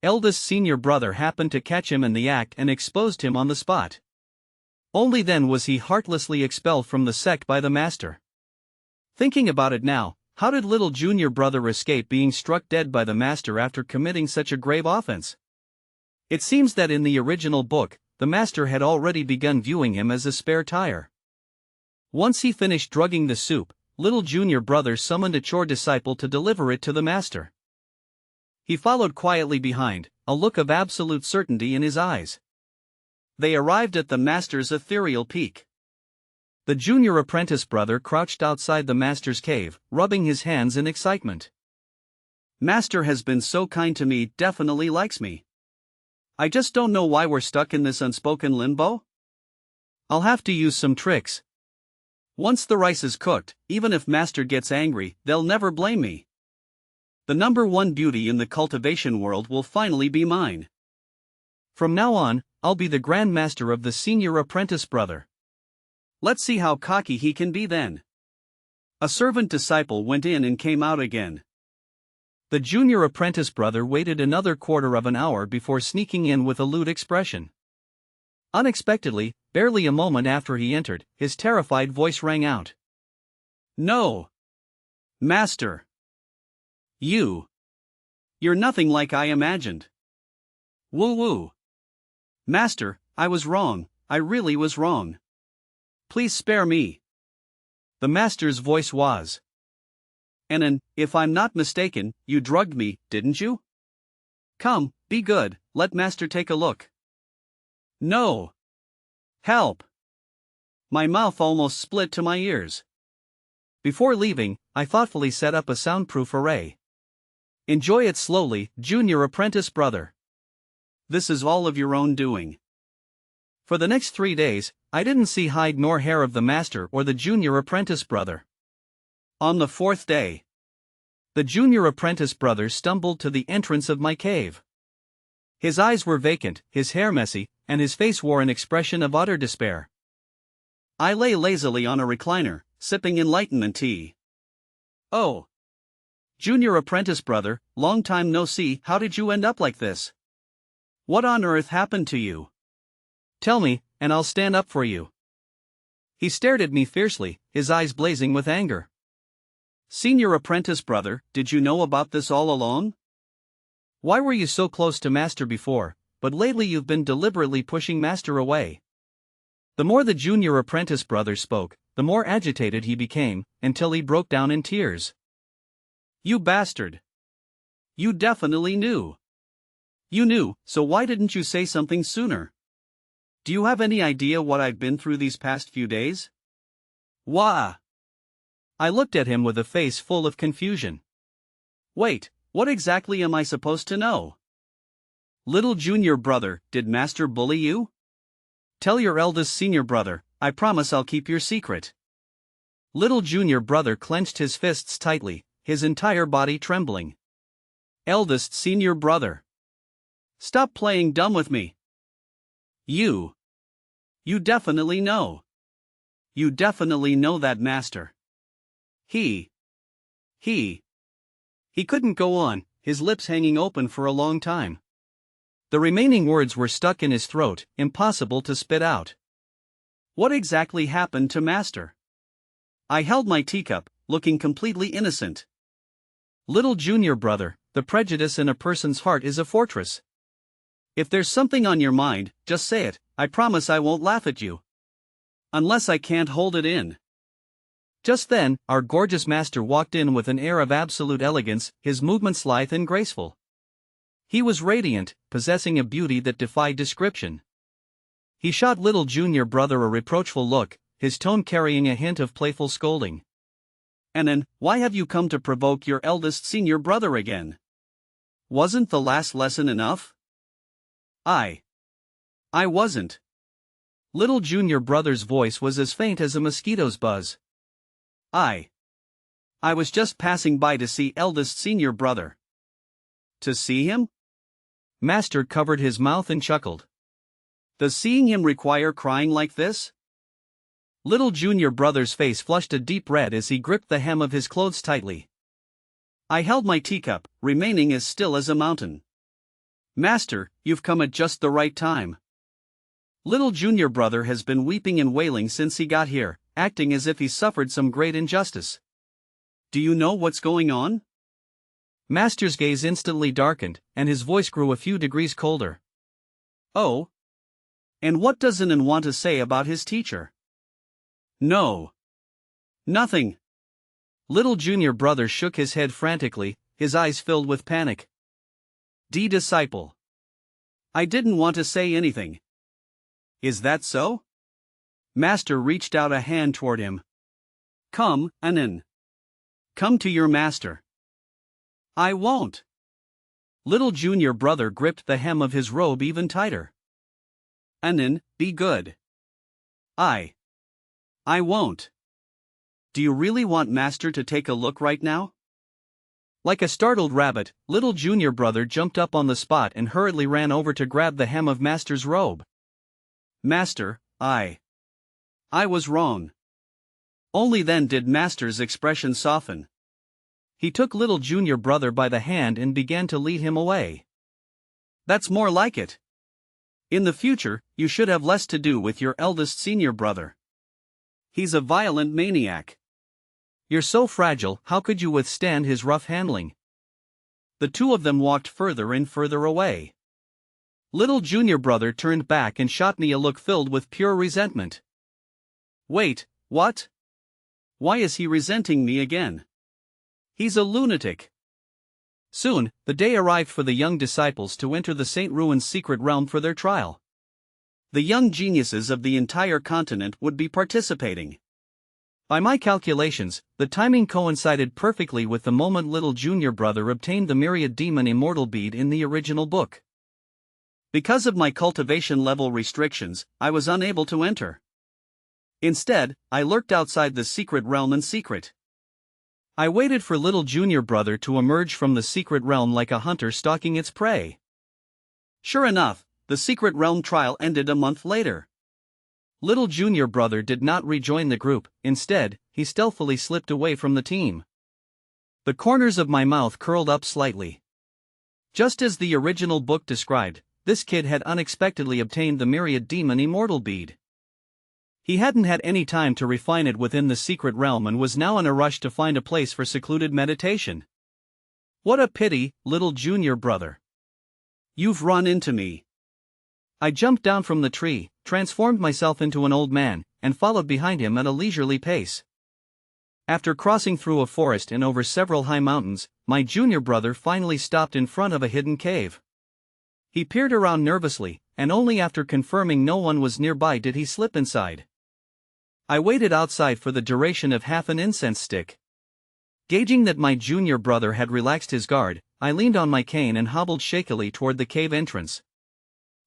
Eldest senior brother happened to catch him in the act and exposed him on the spot. Only then was he heartlessly expelled from the sect by the master. Thinking about it now, how did little junior brother escape being struck dead by the master after committing such a grave offense? It seems that in the original book, the master had already begun viewing him as a spare tire. Once he finished drugging the soup, little junior brother summoned a chore disciple to deliver it to the master. He followed quietly behind, a look of absolute certainty in his eyes. They arrived at the master's ethereal peak. The junior apprentice brother crouched outside the master's cave, rubbing his hands in excitement. Master has been so kind to me, definitely likes me. I just don't know why we're stuck in this unspoken limbo. I'll have to use some tricks. Once the rice is cooked, even if master gets angry, they'll never blame me. The number one beauty in the cultivation world will finally be mine. From now on, I'll be the Grand Master of the senior apprentice brother. Let's see how cocky he can be then. A servant disciple went in and came out again. The junior apprentice brother waited another quarter of an hour before sneaking in with a lewd expression. Unexpectedly, barely a moment after he entered, his terrified voice rang out. No! Master! You're nothing like I imagined. Woo-woo! Master, I was wrong, I really was wrong. Please spare me. The master's voice was. And if I'm not mistaken, you drugged me, didn't you? Come, be good, let master take a look. No! Help! My mouth almost split to my ears. Before leaving, I thoughtfully set up a soundproof array. Enjoy it slowly, junior apprentice brother. This is all of your own doing. For the next 3 days, I didn't see hide nor hair of the master or the junior apprentice brother. On the 4th day, the junior apprentice brother stumbled to the entrance of my cave. His eyes were vacant, his hair messy, and his face wore an expression of utter despair. I lay lazily on a recliner, sipping enlightenment tea. "Oh, junior apprentice brother, long time no see, how did you end up like this? What on earth happened to you? Tell me, and I'll stand up for you." He stared at me fiercely, his eyes blazing with anger. "Senior apprentice brother, did you know about this all along? Why were you so close to Master before, but lately you've been deliberately pushing Master away?" The more the junior apprentice brother spoke, the more agitated he became, until he broke down in tears. "You bastard! You definitely knew. You knew, so why didn't you say something sooner? Do you have any idea what I've been through these past few days? Wah!" I looked at him with a face full of confusion. "Wait, what exactly am I supposed to know? Little junior brother, did Master bully you? Tell your eldest senior brother, I promise I'll keep your secret." Little junior brother clenched his fists tightly, his entire body trembling. "Eldest senior brother, stop playing dumb with me. You definitely know. You definitely know that Master. He couldn't go on, his lips hanging open for a long time. The remaining words were stuck in his throat, impossible to spit out. What exactly happened to Master? I held my teacup, looking completely innocent. Little junior brother, the prejudice in a person's heart is a fortress. If there's something on your mind, just say it, I promise I won't laugh at you. Unless I can't hold it in. Just then, our gorgeous master walked in with an air of absolute elegance, his movements lithe and graceful. He was radiant, possessing a beauty that defied description. He shot little junior brother a reproachful look, his tone carrying a hint of playful scolding. "Anan, why have you come to provoke your eldest senior brother again? Wasn't the last lesson enough?" I wasn't. Little junior brother's voice was as faint as a mosquito's buzz. I was just passing by to see eldest senior brother." "To see him?" Master covered his mouth and chuckled. "Does seeing him require crying like this?" Little junior brother's face flushed a deep red as he gripped the hem of his clothes tightly. I held my teacup, remaining as still as a mountain. "Master, you've come at just the right time. Little junior brother has been weeping and wailing since he got here, acting as if he suffered some great injustice. Do you know what's going on?" Master's gaze instantly darkened, and his voice grew a few degrees colder. "Oh? And what does Anan want to say about his teacher?" "No. Nothing." Little junior brother shook his head frantically, his eyes filled with panic. "Disciple. I didn't want to say anything." "Is that so?" Master reached out a hand toward him. "Come, Anan. Come to your master." "I won't." Little junior brother gripped the hem of his robe even tighter. "Anan, be good." I won't." "Do you really want Master to take a look right now?" Like a startled rabbit, little junior brother jumped up on the spot and hurriedly ran over to grab the hem of Master's robe. "Master, I was wrong." Only then did Master's expression soften. He took little junior brother by the hand and began to lead him away. "That's more like it. In the future, you should have less to do with your eldest senior brother. He's a violent maniac. You're so fragile, how could you withstand his rough handling?" The two of them walked further and further away. Little junior brother turned back and shot me a look filled with pure resentment. "Wait, what? Why is he resenting me again? He's a lunatic." Soon, the day arrived for the young disciples to enter the St. Ruin's secret realm for their trial. The young geniuses of the entire continent would be participating. By my calculations, the timing coincided perfectly with the moment little junior brother obtained the myriad demon immortal bead in the original book. Because of my cultivation level restrictions, I was unable to enter. Instead, I lurked outside the secret realm in secret. I waited for little junior brother to emerge from the secret realm like a hunter stalking its prey. Sure enough, the secret realm trial ended a month later. Little junior brother did not rejoin the group, instead, he stealthily slipped away from the team. The corners of my mouth curled up slightly. Just as the original book described, this kid had unexpectedly obtained the myriad demon immortal bead. He hadn't had any time to refine it within the secret realm and was now in a rush to find a place for secluded meditation. What a pity, little junior brother. You've run into me. I jumped down from the tree, transformed myself into an old man, and followed behind him at a leisurely pace. After crossing through a forest and over several high mountains, my junior brother finally stopped in front of a hidden cave. He peered around nervously, and only after confirming no one was nearby did he slip inside. I waited outside for the duration of half an incense stick. Gauging that my junior brother had relaxed his guard, I leaned on my cane and hobbled shakily toward the cave entrance.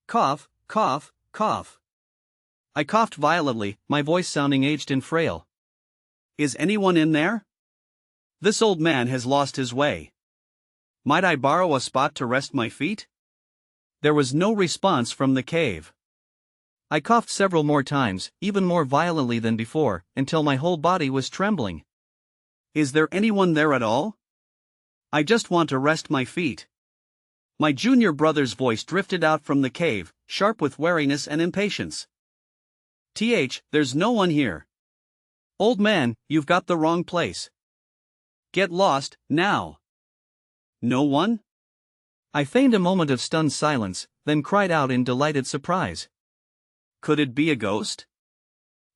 Cough, cough, cough. I coughed violently, my voice sounding aged and frail. Is anyone in there? This old man has lost his way. Might I borrow a spot to rest my feet? There was no response from the cave. I coughed several more times, even more violently than before, until my whole body was trembling. Is there anyone there at all? I just want to rest my feet. My junior brother's voice drifted out from the cave, sharp with wariness and impatience. There's no one here. Old man, you've got the wrong place. Get lost, now. No one? I feigned a moment of stunned silence, then cried out in delighted surprise. Could it be a ghost?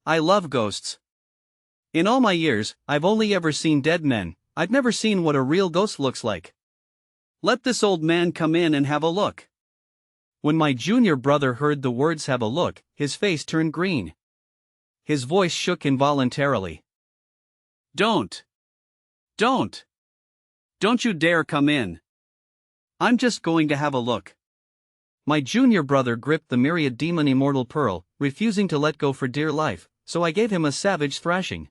I love ghosts. In all my years, I've only ever seen dead men. I've never seen what a real ghost looks like. Let this old man come in and have a look. When my junior brother heard the words "have a look," his face turned green. His voice shook involuntarily. Don't you dare come in. I'm just going to have a look. My junior brother gripped the myriad demon immortal pearl, refusing to let go for dear life, so I gave him a savage thrashing.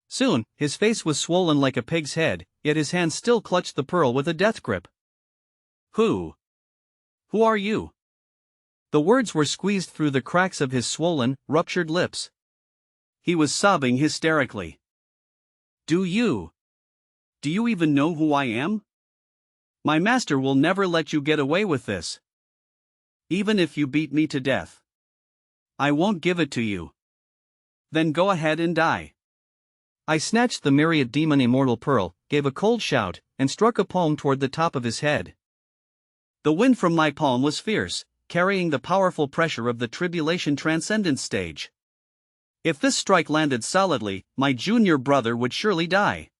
Soon, his face was swollen like a pig's head, yet his hand still clutched the pearl with a death grip. Who are you? The words were squeezed through the cracks of his swollen, ruptured lips. He was sobbing hysterically. Do you even know who I am? My master will never let you get away with this. Even if you beat me to death, I won't give it to you. Then go ahead and die. I snatched the myriad demon immortal pearl, gave a cold shout, and struck a palm toward the top of his head. The wind from my palm was fierce, carrying the powerful pressure of the Tribulation transcendence stage. If this strike landed solidly, my junior brother would surely die.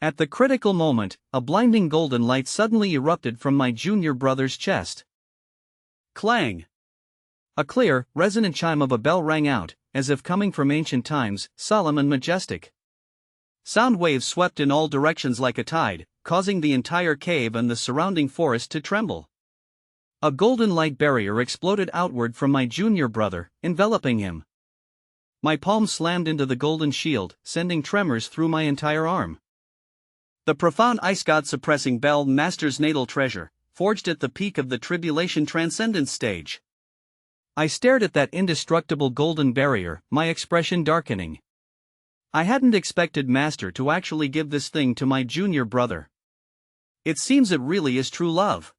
At the critical moment, a blinding golden light suddenly erupted from my junior brother's chest. Clang! A clear, resonant chime of a bell rang out, as if coming from ancient times, solemn and majestic. Sound waves swept in all directions like a tide, causing the entire cave and the surrounding forest to tremble. A golden light barrier exploded outward from my junior brother, enveloping him. My palm slammed into the golden shield, sending tremors through my entire arm. The profound ice god suppressing bell master's natal treasure, forged at the peak of the Tribulation transcendence stage. I stared at that indestructible golden barrier, my expression darkening. I hadn't expected master to actually give this thing to my junior brother. It seems it really is true love.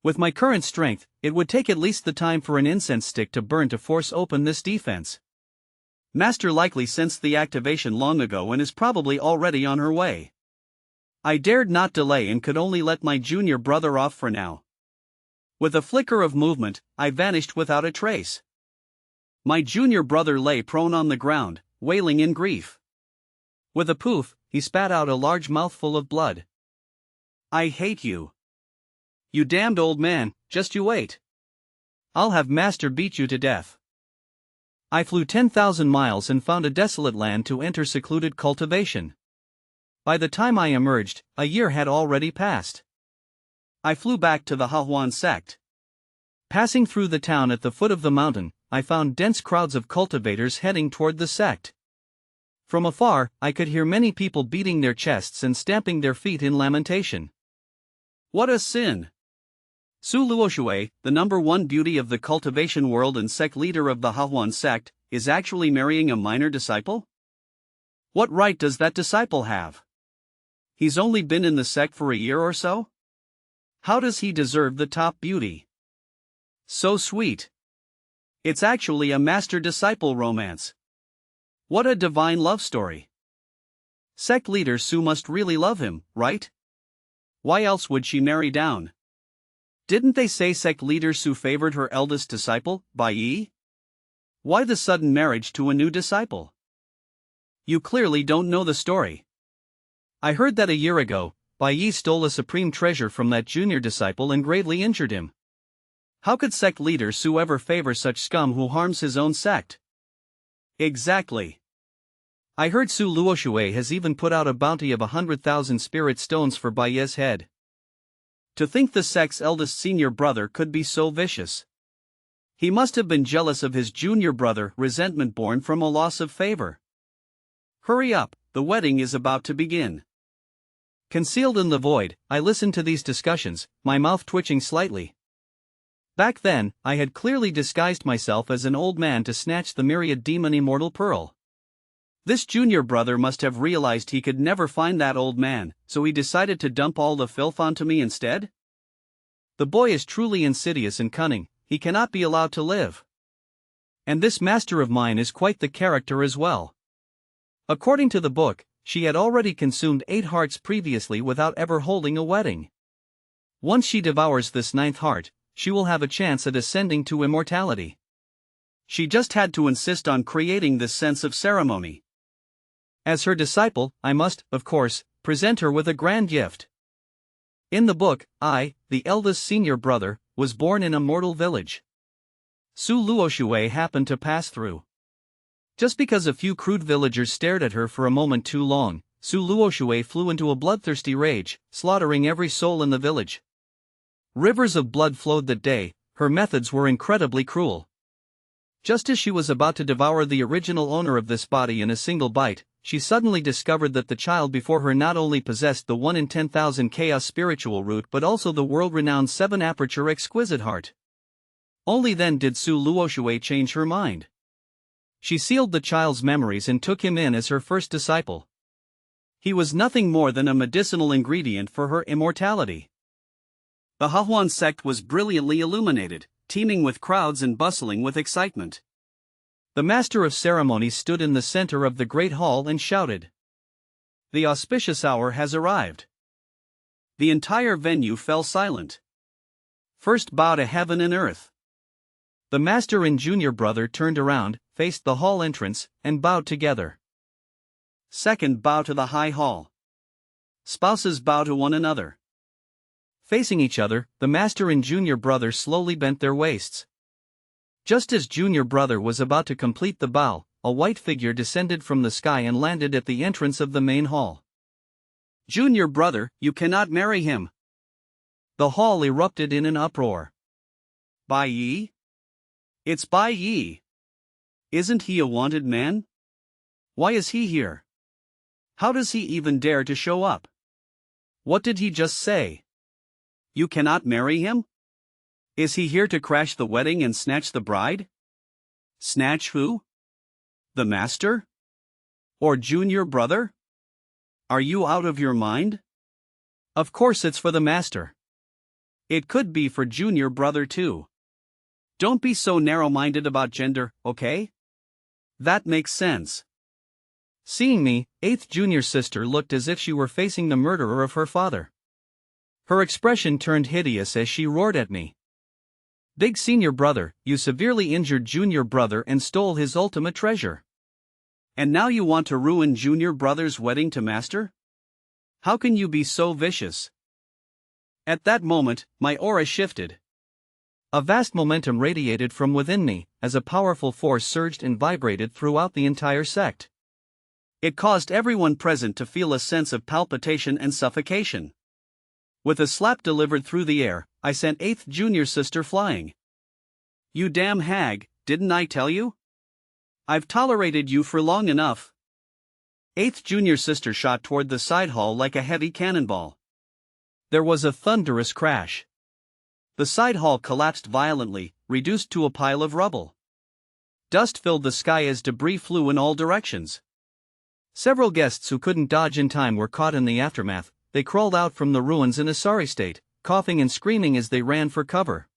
With my current strength, it would take at least the time for an incense stick to burn to force open this defense. Master likely sensed the activation long ago and is probably already on her way. I dared not delay and could only let my junior brother off for now. With a flicker of movement, I vanished without a trace. My junior brother lay prone on the ground, wailing in grief. With a poof, he spat out a large mouthful of blood. I hate you. You damned old man, just you wait. I'll have master beat you to death. I flew 10,000 miles and found a desolate land to enter secluded cultivation. By the time I emerged, a year had already passed. I flew back to the Sect. Passing through the town at the foot of the mountain, I found dense crowds of cultivators heading toward the sect. From afar, I could hear many people beating their chests and stamping their feet in lamentation. What a sin! Su Luoxue, the #1 beauty of the cultivation world and sect leader of the Hahuan sect, is actually marrying a minor disciple? What right does that disciple have? He's only been in the sect for a year or so? How does he deserve the top beauty? So sweet. It's actually a master-disciple romance. What a divine love story. Sect leader Su must really love him, right? Why else would she marry down? Didn't they say sect leader Su favored her eldest disciple, Bai Yi? Why the sudden marriage to a new disciple? You clearly don't know the story. I heard that a year ago, Bai Yi stole a supreme treasure from that junior disciple and gravely injured him. How could sect leader Su ever favor such scum who harms his own sect? Exactly. I heard Su Luoxue has even put out a bounty of 100,000 spirit stones for Bai Yi's head. To think the sect's eldest senior brother could be so vicious. He must have been jealous of his junior brother, resentment born from a loss of favor. Hurry up, the wedding is about to begin. Concealed in the void, I listened to these discussions, my mouth twitching slightly. Back then, I had clearly disguised myself as an old man to snatch the myriad demon immortal pearl. This junior brother must have realized he could never find that old man, so he decided to dump all the filth onto me instead? The boy is truly insidious and cunning, he cannot be allowed to live. And this master of mine is quite the character as well. According to the book, she had already consumed 8 hearts previously without ever holding a wedding. Once she devours this 9th heart, she will have a chance at ascending to immortality. She just had to insist on creating this sense of ceremony. As her disciple, I must, of course, present her with a grand gift. In the book, I, the eldest senior brother, was born in a mortal village. Su Luoxue happened to pass through. Just because a few crude villagers stared at her for a moment too long, Su Luoxue flew into a bloodthirsty rage, slaughtering every soul in the village. Rivers of blood flowed that day, her methods were incredibly cruel. Just as she was about to devour the original owner of this body in a single bite, she suddenly discovered that the child before her not only possessed the 1 in 10,000 chaos spiritual root but also the world-renowned 7-aperture exquisite heart. Only then did Su Luoxue change her mind. She sealed the child's memories and took him in as her first disciple. He was nothing more than a medicinal ingredient for her immortality. The Hahuan sect was brilliantly illuminated, teeming with crowds and bustling with excitement. The master of ceremonies stood in the center of the great hall and shouted, "The auspicious hour has arrived." The entire venue fell silent. First bow to heaven and earth. The master and junior brother turned around, faced the hall entrance, and bowed together. Second bow to the high hall. Spouses bow to one another. Facing each other, the master and junior brother slowly bent their waists. Just as junior brother was about to complete the bow, a white figure descended from the sky and landed at the entrance of the main hall. "Junior brother, you cannot marry him." The hall erupted in an uproar. "Bai Yi? It's Bai Yi. Isn't he a wanted man? Why is he here? How does he even dare to show up? What did he just say? You cannot marry him? Is he here to crash the wedding and snatch the bride? Snatch who? The master? Or junior brother? Are you out of your mind? Of course it's for the master. It could be for junior brother too. Don't be so narrow-minded about gender, okay? That makes sense." Seeing me, 8th junior sister looked as if she were facing the murderer of her father. Her expression turned hideous as she roared at me. "Big senior brother, you severely injured junior brother and stole his ultimate treasure. And now you want to ruin junior brother's wedding to master? How can you be so vicious?" At that moment, my aura shifted. A vast momentum radiated from within me, as a powerful force surged and vibrated throughout the entire sect. It caused everyone present to feel a sense of palpitation and suffocation. With a slap delivered through the air, I sent 8th junior sister flying. You damn hag, didn't I tell you? I've tolerated you for long enough. Eighth junior sister shot toward the side hall like a heavy cannonball. There was a thunderous crash. The side hall collapsed violently, reduced to a pile of rubble. Dust filled the sky as debris flew in all directions. Several guests who couldn't dodge in time were caught in the aftermath. They crawled out from the ruins in a sorry state, coughing and screaming as they ran for cover.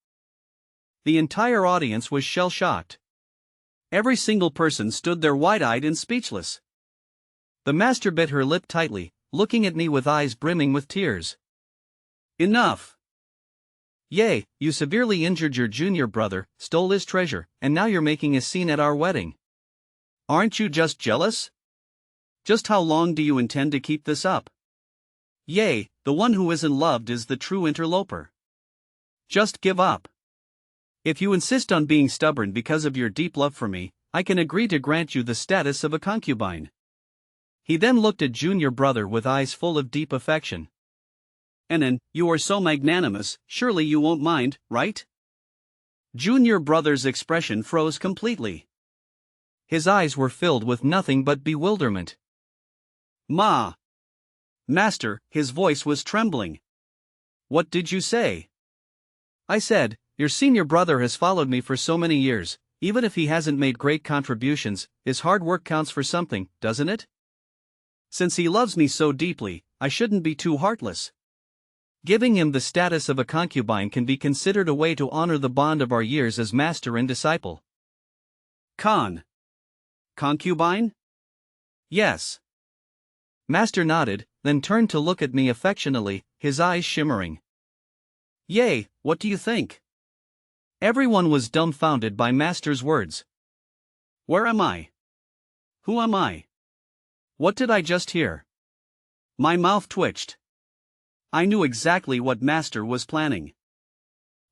The entire audience was shell-shocked. Every single person stood there wide-eyed and speechless. The master bit her lip tightly, looking at me with eyes brimming with tears. Enough! Yay, you severely injured your junior brother, stole his treasure, and now you're making a scene at our wedding. Aren't you just jealous? Just how long do you intend to keep this up? Yay, the one who isn't loved is the true interloper. Just give up. If you insist on being stubborn because of your deep love for me, I can agree to grant you the status of a concubine. He then looked at junior brother with eyes full of deep affection. Enan, you are so magnanimous, surely you won't mind, right? Junior brother's expression froze completely. His eyes were filled with nothing but bewilderment. Ma! Master, his voice was trembling. What did you say? I said, your senior brother has followed me for so many years, even if he hasn't made great contributions, his hard work counts for something, doesn't it? Since he loves me so deeply, I shouldn't be too heartless. Giving him the status of a concubine can be considered a way to honor the bond of our years as master and disciple. Concubine? Yes. Master nodded, then turned to look at me affectionately, his eyes shimmering. Yay, what do you think? Everyone was dumbfounded by Master's words. Where am I? Who am I? What did I just hear? My mouth twitched. I knew exactly what Master was planning.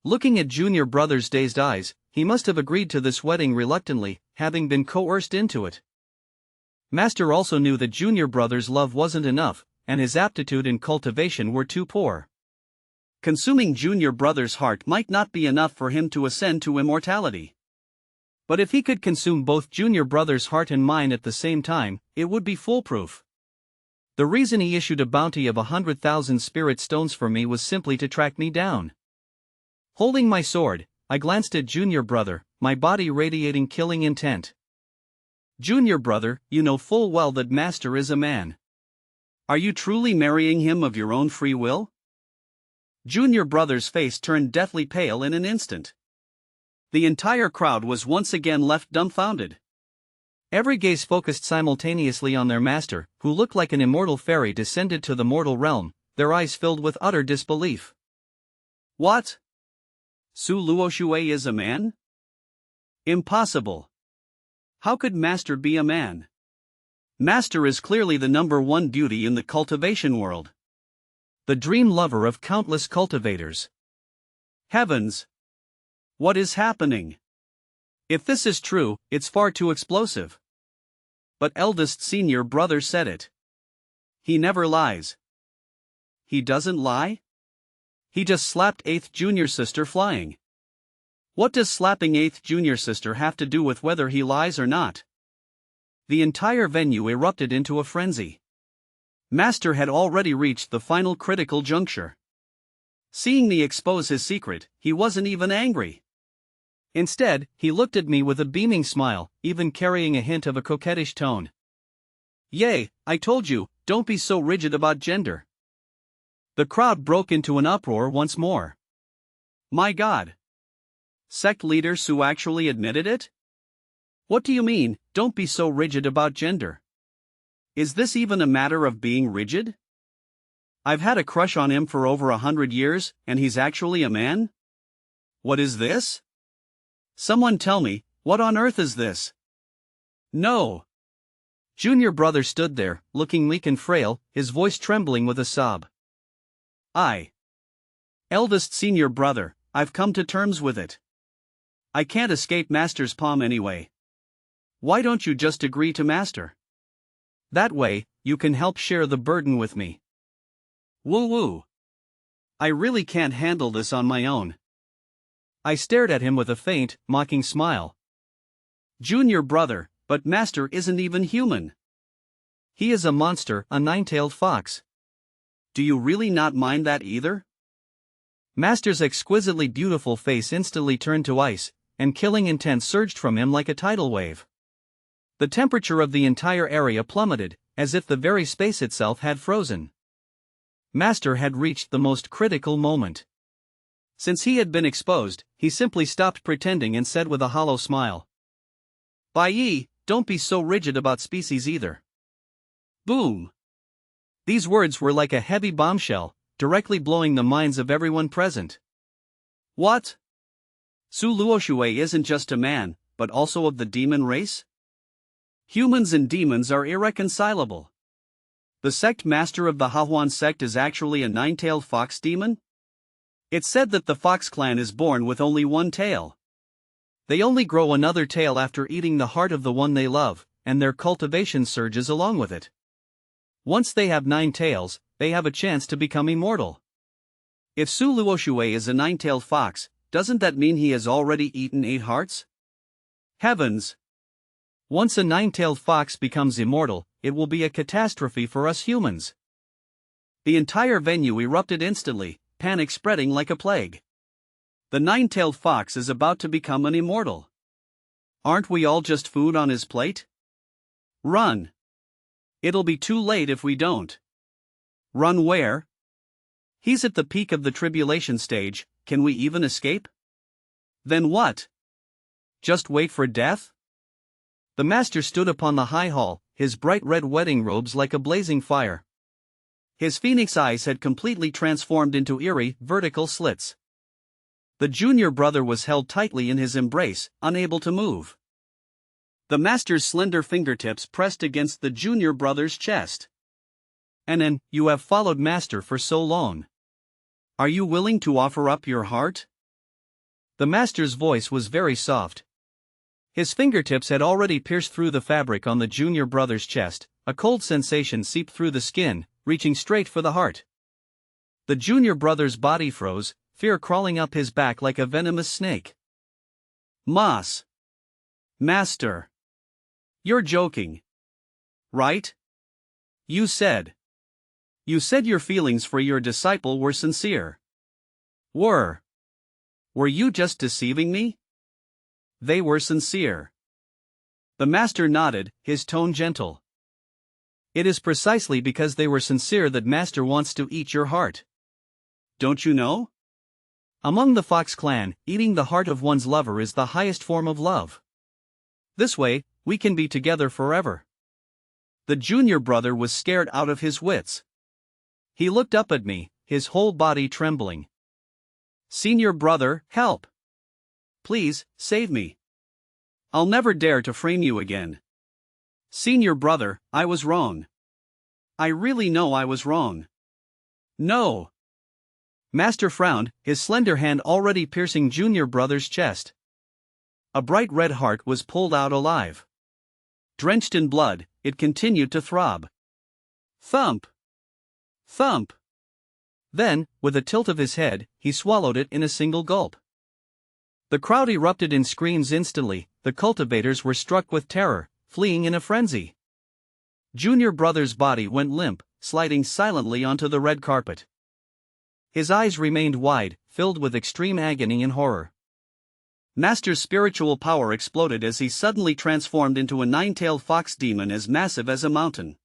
Looking at junior brother's dazed eyes, he must have agreed to this wedding reluctantly, having been coerced into it. Master also knew that junior brother's love wasn't enough, and his aptitude and cultivation were too poor. Consuming junior brother's heart might not be enough for him to ascend to immortality. But if he could consume both junior brother's heart and mine at the same time, it would be foolproof. The reason he issued a bounty of 100,000 spirit stones for me was simply to track me down. Holding my sword, I glanced at junior brother, my body radiating killing intent. Junior brother, you know full well that Master is a man. Are you truly marrying him of your own free will? Junior brother's face turned deathly pale in an instant. The entire crowd was once again left dumbfounded. Every gaze focused simultaneously on their master, who looked like an immortal fairy descended to the mortal realm, their eyes filled with utter disbelief. What? Su Luoxue is a man? Impossible. How could Master be a man? Master is clearly the number one beauty in the cultivation world. The dream lover of countless cultivators. Heavens! What is happening? If this is true, it's far too explosive. But eldest senior brother said it. He never lies. He doesn't lie? He just slapped eighth junior sister flying. What does slapping eighth junior sister have to do with whether he lies or not? The entire venue erupted into a frenzy. Master had already reached the final critical juncture. Seeing me expose his secret, he wasn't even angry. Instead, he looked at me with a beaming smile, even carrying a hint of a coquettish tone. Yay, I told you, don't be so rigid about gender. The crowd broke into an uproar once more. My God! Sect leader Su actually admitted it? What do you mean, don't be so rigid about gender? Is this even a matter of being rigid? I've had a crush on him for over 100 years, and he's actually a man? What is this? Someone tell me, what on earth is this? No! Junior brother stood there, looking weak and frail, his voice trembling with a sob. Eldest senior brother, I've come to terms with it. I can't escape Master's palm anyway. Why don't you just agree to Master? That way, you can help share the burden with me. Woo-woo. I really can't handle this on my own. I stared at him with a faint, mocking smile. Junior brother, but Master isn't even human. He is a monster, a nine-tailed fox. Do you really not mind that either? Master's exquisitely beautiful face instantly turned to ice, and killing intent surged from him like a tidal wave. The temperature of the entire area plummeted, as if the very space itself had frozen. Master had reached the most critical moment. Since he had been exposed, he simply stopped pretending and said with a hollow smile, "Bai Yi, don't be so rigid about species either." Boom! These words were like a heavy bombshell, directly blowing the minds of everyone present. What? Su Luoshui isn't just a man, but also of the demon race? Humans and demons are irreconcilable. The sect master of the Hahuan sect is actually a nine-tailed fox demon? It's said that the Fox clan is born with only one tail. They only grow another tail after eating the heart of the one they love, and their cultivation surges along with it. Once they have 9 tails, they have a chance to become immortal. If Su Luoshui is a nine-tailed fox, doesn't that mean he has already eaten 8 hearts? Heavens! Once a nine-tailed fox becomes immortal, it will be a catastrophe for us humans. The entire venue erupted instantly, panic spreading like a plague. The nine-tailed fox is about to become an immortal. Aren't we all just food on his plate? Run! It'll be too late if we don't. Run where? He's at the peak of the tribulation stage, can we even escape? Then what? Just wait for death? The master stood upon the high hall, his bright red wedding robes like a blazing fire. His phoenix eyes had completely transformed into eerie, vertical slits. The junior brother was held tightly in his embrace, unable to move. The master's slender fingertips pressed against the junior brother's chest. "Anan, you have followed master for so long. Are you willing to offer up your heart?" The master's voice was very soft. His fingertips had already pierced through the fabric on the junior brother's chest, a cold sensation seeped through the skin, reaching straight for the heart. The junior brother's body froze, fear crawling up his back like a venomous snake. "Mas! Master! You're joking. Right? You said your feelings for your disciple were sincere. Were you just deceiving me?" "They were sincere." The master nodded, his tone gentle. "It is precisely because they were sincere that master wants to eat your heart. Don't you know? Among the Fox clan, eating the heart of one's lover is the highest form of love. This way, we can be together forever." The junior brother was scared out of his wits. He looked up at me, his whole body trembling. "Senior brother, help! Please, save me. I'll never dare to frame you again. Senior brother, I was wrong. I really know I was wrong. No." Master frowned, his slender hand already piercing junior brother's chest. A bright red heart was pulled out alive. Drenched in blood, it continued to throb. Thump! Thump! Then, with a tilt of his head, he swallowed it in a single gulp. The crowd erupted in screams instantly, the cultivators were struck with terror, fleeing in a frenzy. Junior brother's body went limp, sliding silently onto the red carpet. His eyes remained wide, filled with extreme agony and horror. Master's spiritual power exploded as he suddenly transformed into a nine-tailed fox demon as massive as a mountain.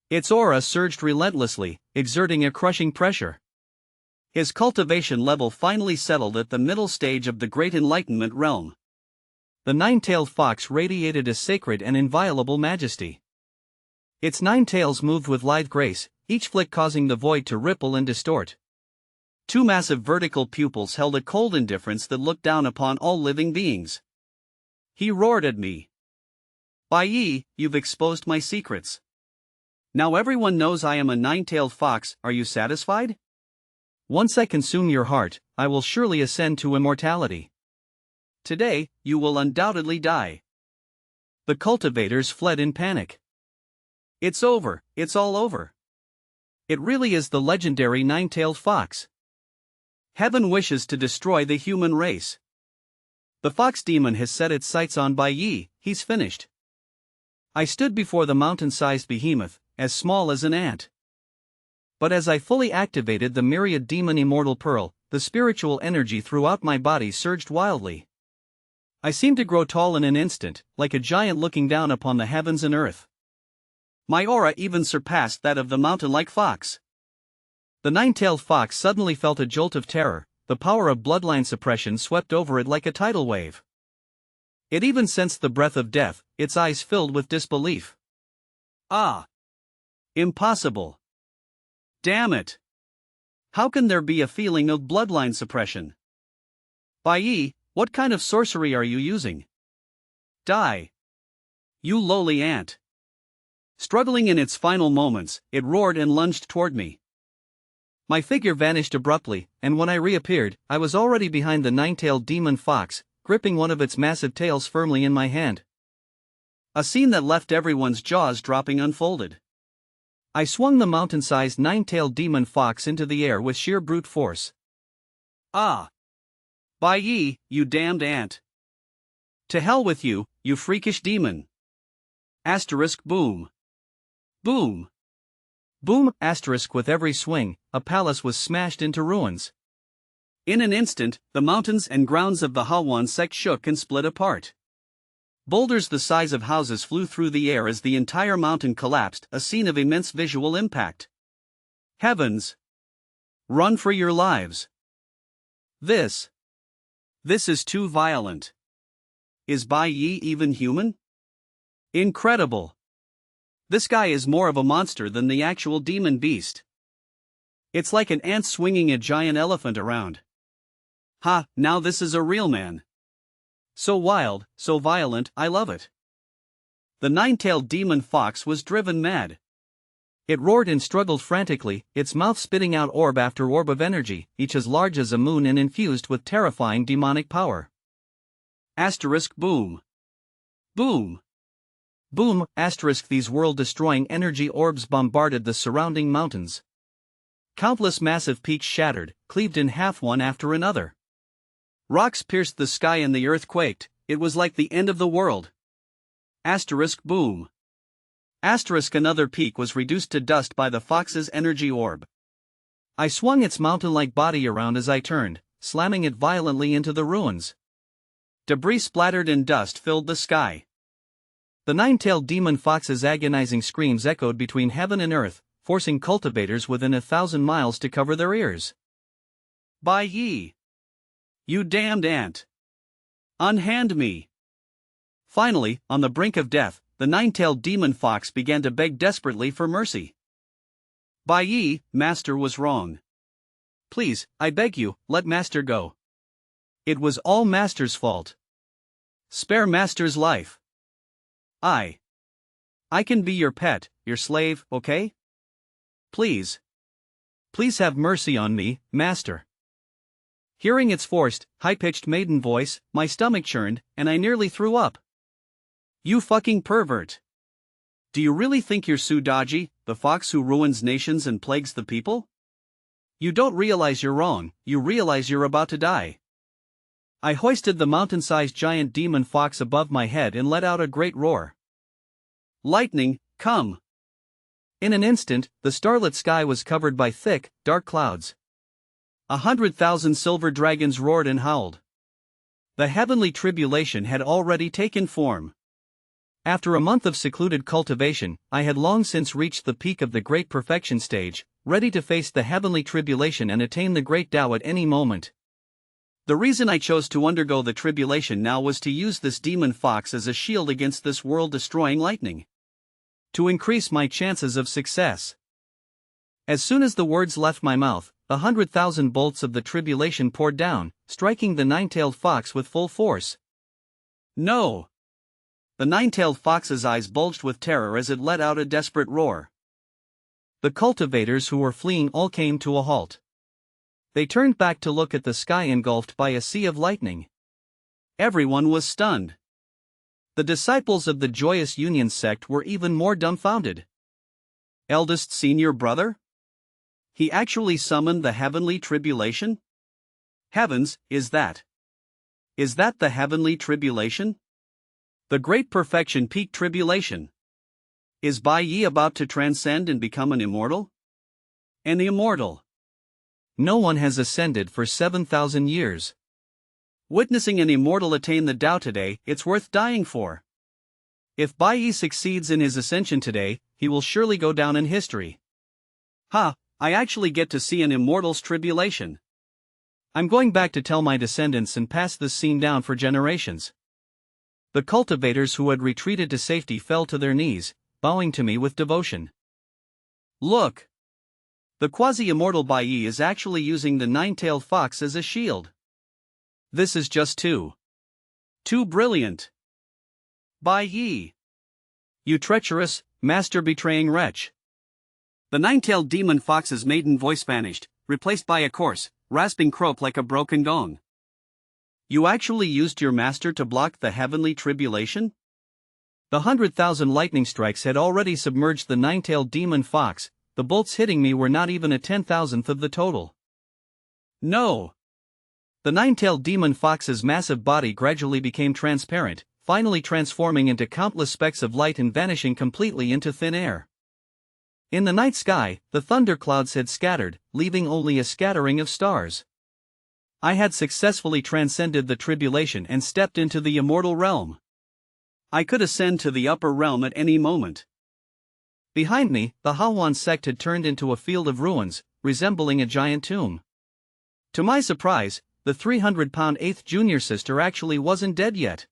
Its aura surged relentlessly, exerting a crushing pressure. His cultivation level finally settled at the middle stage of the Great Enlightenment realm. The nine-tailed fox radiated a sacred and inviolable majesty. Its 9 tails moved with lithe grace, each flick causing the void to ripple and distort. 2 massive vertical pupils held a cold indifference that looked down upon all living beings. He roared at me. "Bai Yi, you've exposed my secrets. Now everyone knows I am a nine-tailed fox, are you satisfied? Once I consume your heart, I will surely ascend to immortality. Today, you will undoubtedly die." The cultivators fled in panic. "It's over, it's all over. It really is the legendary nine-tailed fox. Heaven wishes to destroy the human race. The fox demon has set its sights on Bai Yi, he's finished. I stood before the mountain-sized behemoth, as small as an ant. But as I fully activated the myriad demon immortal pearl, the spiritual energy throughout my body surged wildly. I seemed to grow tall in an instant, like a giant looking down upon the heavens and earth. My aura even surpassed that of the mountain-like fox. The nine-tailed fox suddenly felt a jolt of terror. The power of bloodline suppression swept over it like a tidal wave. It even sensed the breath of death, its eyes filled with disbelief. Ah! Impossible! Damn it! How can there be a feeling of bloodline suppression? Bai Yi, what kind of sorcery are you using? Die! You lowly ant! Struggling in its final moments, it roared and lunged toward me. My figure vanished abruptly, and when I reappeared, I was already behind the nine-tailed demon fox, gripping one of its massive tails firmly in my hand. A scene that left everyone's jaws dropping unfolded. I swung the mountain-sized nine-tailed demon fox into the air with sheer brute force. Ah! Bai Yi, you damned ant! To hell with you, you freakish demon! Asterisk boom! Boom! Boom! Asterisk with every swing, a palace was smashed into ruins. In an instant, the mountains and grounds of the Hawan sect shook and split apart. Boulders the size of houses flew through the air as the entire mountain collapsed, a scene of immense visual impact. Heavens! Run for your lives! This is too violent. Is Bai Yi even human? Incredible! This guy is more of a monster than the actual demon beast. It's like an ant swinging a giant elephant around. Ha, now this is a real man. So wild, so violent, I love it. The nine-tailed demon fox was driven mad. It roared and struggled frantically, its mouth spitting out orb after orb of energy, each as large as a moon and infused with terrifying demonic power. Asterisk boom. Boom. Boom! Asterisk these world-destroying energy orbs bombarded the surrounding mountains. Countless massive peaks shattered, cleaved in half one after another. Rocks pierced the sky and the earth quaked. It was like the end of the world. Asterisk boom. Asterisk another peak was reduced to dust by the fox's energy orb. I swung its mountain-like body around as I turned, slamming it violently into the ruins. Debris splattered and dust filled the sky. The nine-tailed demon fox's agonizing screams echoed between heaven and earth, forcing cultivators within 1,000 miles to cover their ears. Bai Yi! You damned ant! Unhand me! Finally, on the brink of death, the nine-tailed demon fox began to beg desperately for mercy. Bai Yi, Master was wrong. Please, I beg you, let Master go. It was all Master's fault. Spare Master's life. I can be your pet, your slave, okay? Please. Please have mercy on me, Master. Hearing its forced, high-pitched maiden voice, my stomach churned, and I nearly threw up. You fucking pervert. Do you really think you're Sudaji, the fox who ruins nations and plagues the people? You don't realize you're wrong, you realize you're about to die. I hoisted the mountain-sized giant demon fox above my head and let out a great roar. Lightning, come! In an instant, the starlit sky was covered by thick, dark clouds. 100,000 silver dragons roared and howled. The heavenly tribulation had already taken form. After a month of secluded cultivation, I had long since reached the peak of the great perfection stage, ready to face the heavenly tribulation and attain the great Tao at any moment. The reason I chose to undergo the tribulation now was to use this demon fox as a shield against this world-destroying lightning. To increase my chances of success. As soon as the words left my mouth, 100,000 bolts of the tribulation poured down, striking the nine-tailed fox with full force. No! The nine-tailed fox's eyes bulged with terror as it let out a desperate roar. The cultivators who were fleeing all came to a halt. They turned back to look at the sky engulfed by a sea of lightning. Everyone was stunned. The disciples of the Joyous Union sect were even more dumbfounded. Eldest senior brother? He actually summoned the heavenly tribulation? Heavens, is that the heavenly tribulation? The great perfection peak tribulation? Is Bai Yi about to transcend and become an immortal? An immortal. No one has ascended for 7,000 years. Witnessing an immortal attain the Tao today, it's worth dying for. If Bai Yi succeeds in his ascension today, he will surely go down in history. Ha, I actually get to see an immortal's tribulation. I'm going back to tell my descendants and pass this scene down for generations. The cultivators who had retreated to safety fell to their knees, bowing to me with devotion. Look! The quasi-immortal Bai Yi is actually using the nine-tailed fox as a shield. This is just too brilliant. Bai Yi! You treacherous, master-betraying wretch! The nine-tailed demon fox's maiden voice vanished, replaced by a coarse, rasping croak like a broken gong. You actually used your master to block the heavenly tribulation? The 100,000 lightning strikes had already submerged the nine-tailed demon fox. The bolts hitting me were not even a 10,000th of the total. No! The nine-tailed demon fox's massive body gradually became transparent, finally transforming into countless specks of light and vanishing completely into thin air. In the night sky, the thunderclouds had scattered, leaving only a scattering of stars. I had successfully transcended the tribulation and stepped into the immortal realm. I could ascend to the upper realm at any moment. Behind me, the Hawan sect had turned into a field of ruins, resembling a giant tomb. To my surprise, the 300-pound 8th junior sister actually wasn't dead yet.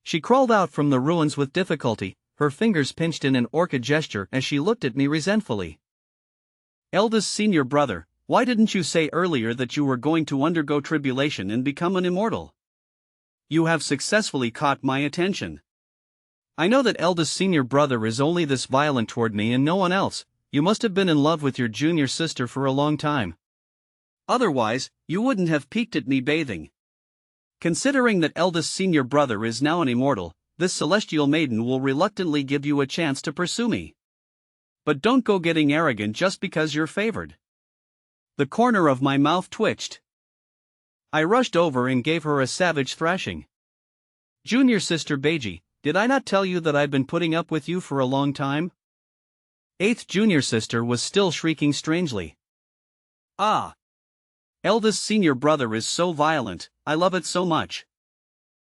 She crawled out from the ruins with difficulty, her fingers pinched in an orchid gesture as she looked at me resentfully. Eldest senior brother, why didn't you say earlier that you were going to undergo tribulation and become an immortal? You have successfully caught my attention. I know that eldest senior brother is only this violent toward me and no one else. You must have been in love with your junior sister for a long time. Otherwise, you wouldn't have peeked at me bathing. Considering that eldest senior brother is now an immortal, this celestial maiden will reluctantly give you a chance to pursue me. But don't go getting arrogant just because you're favored. The corner of my mouth twitched. I rushed over and gave her a savage thrashing. Junior sister Beiji, did I not tell you that I'd been putting up with you for a long time? 8th junior sister was still shrieking strangely. Ah! Eldest senior brother is so violent, I love it so much.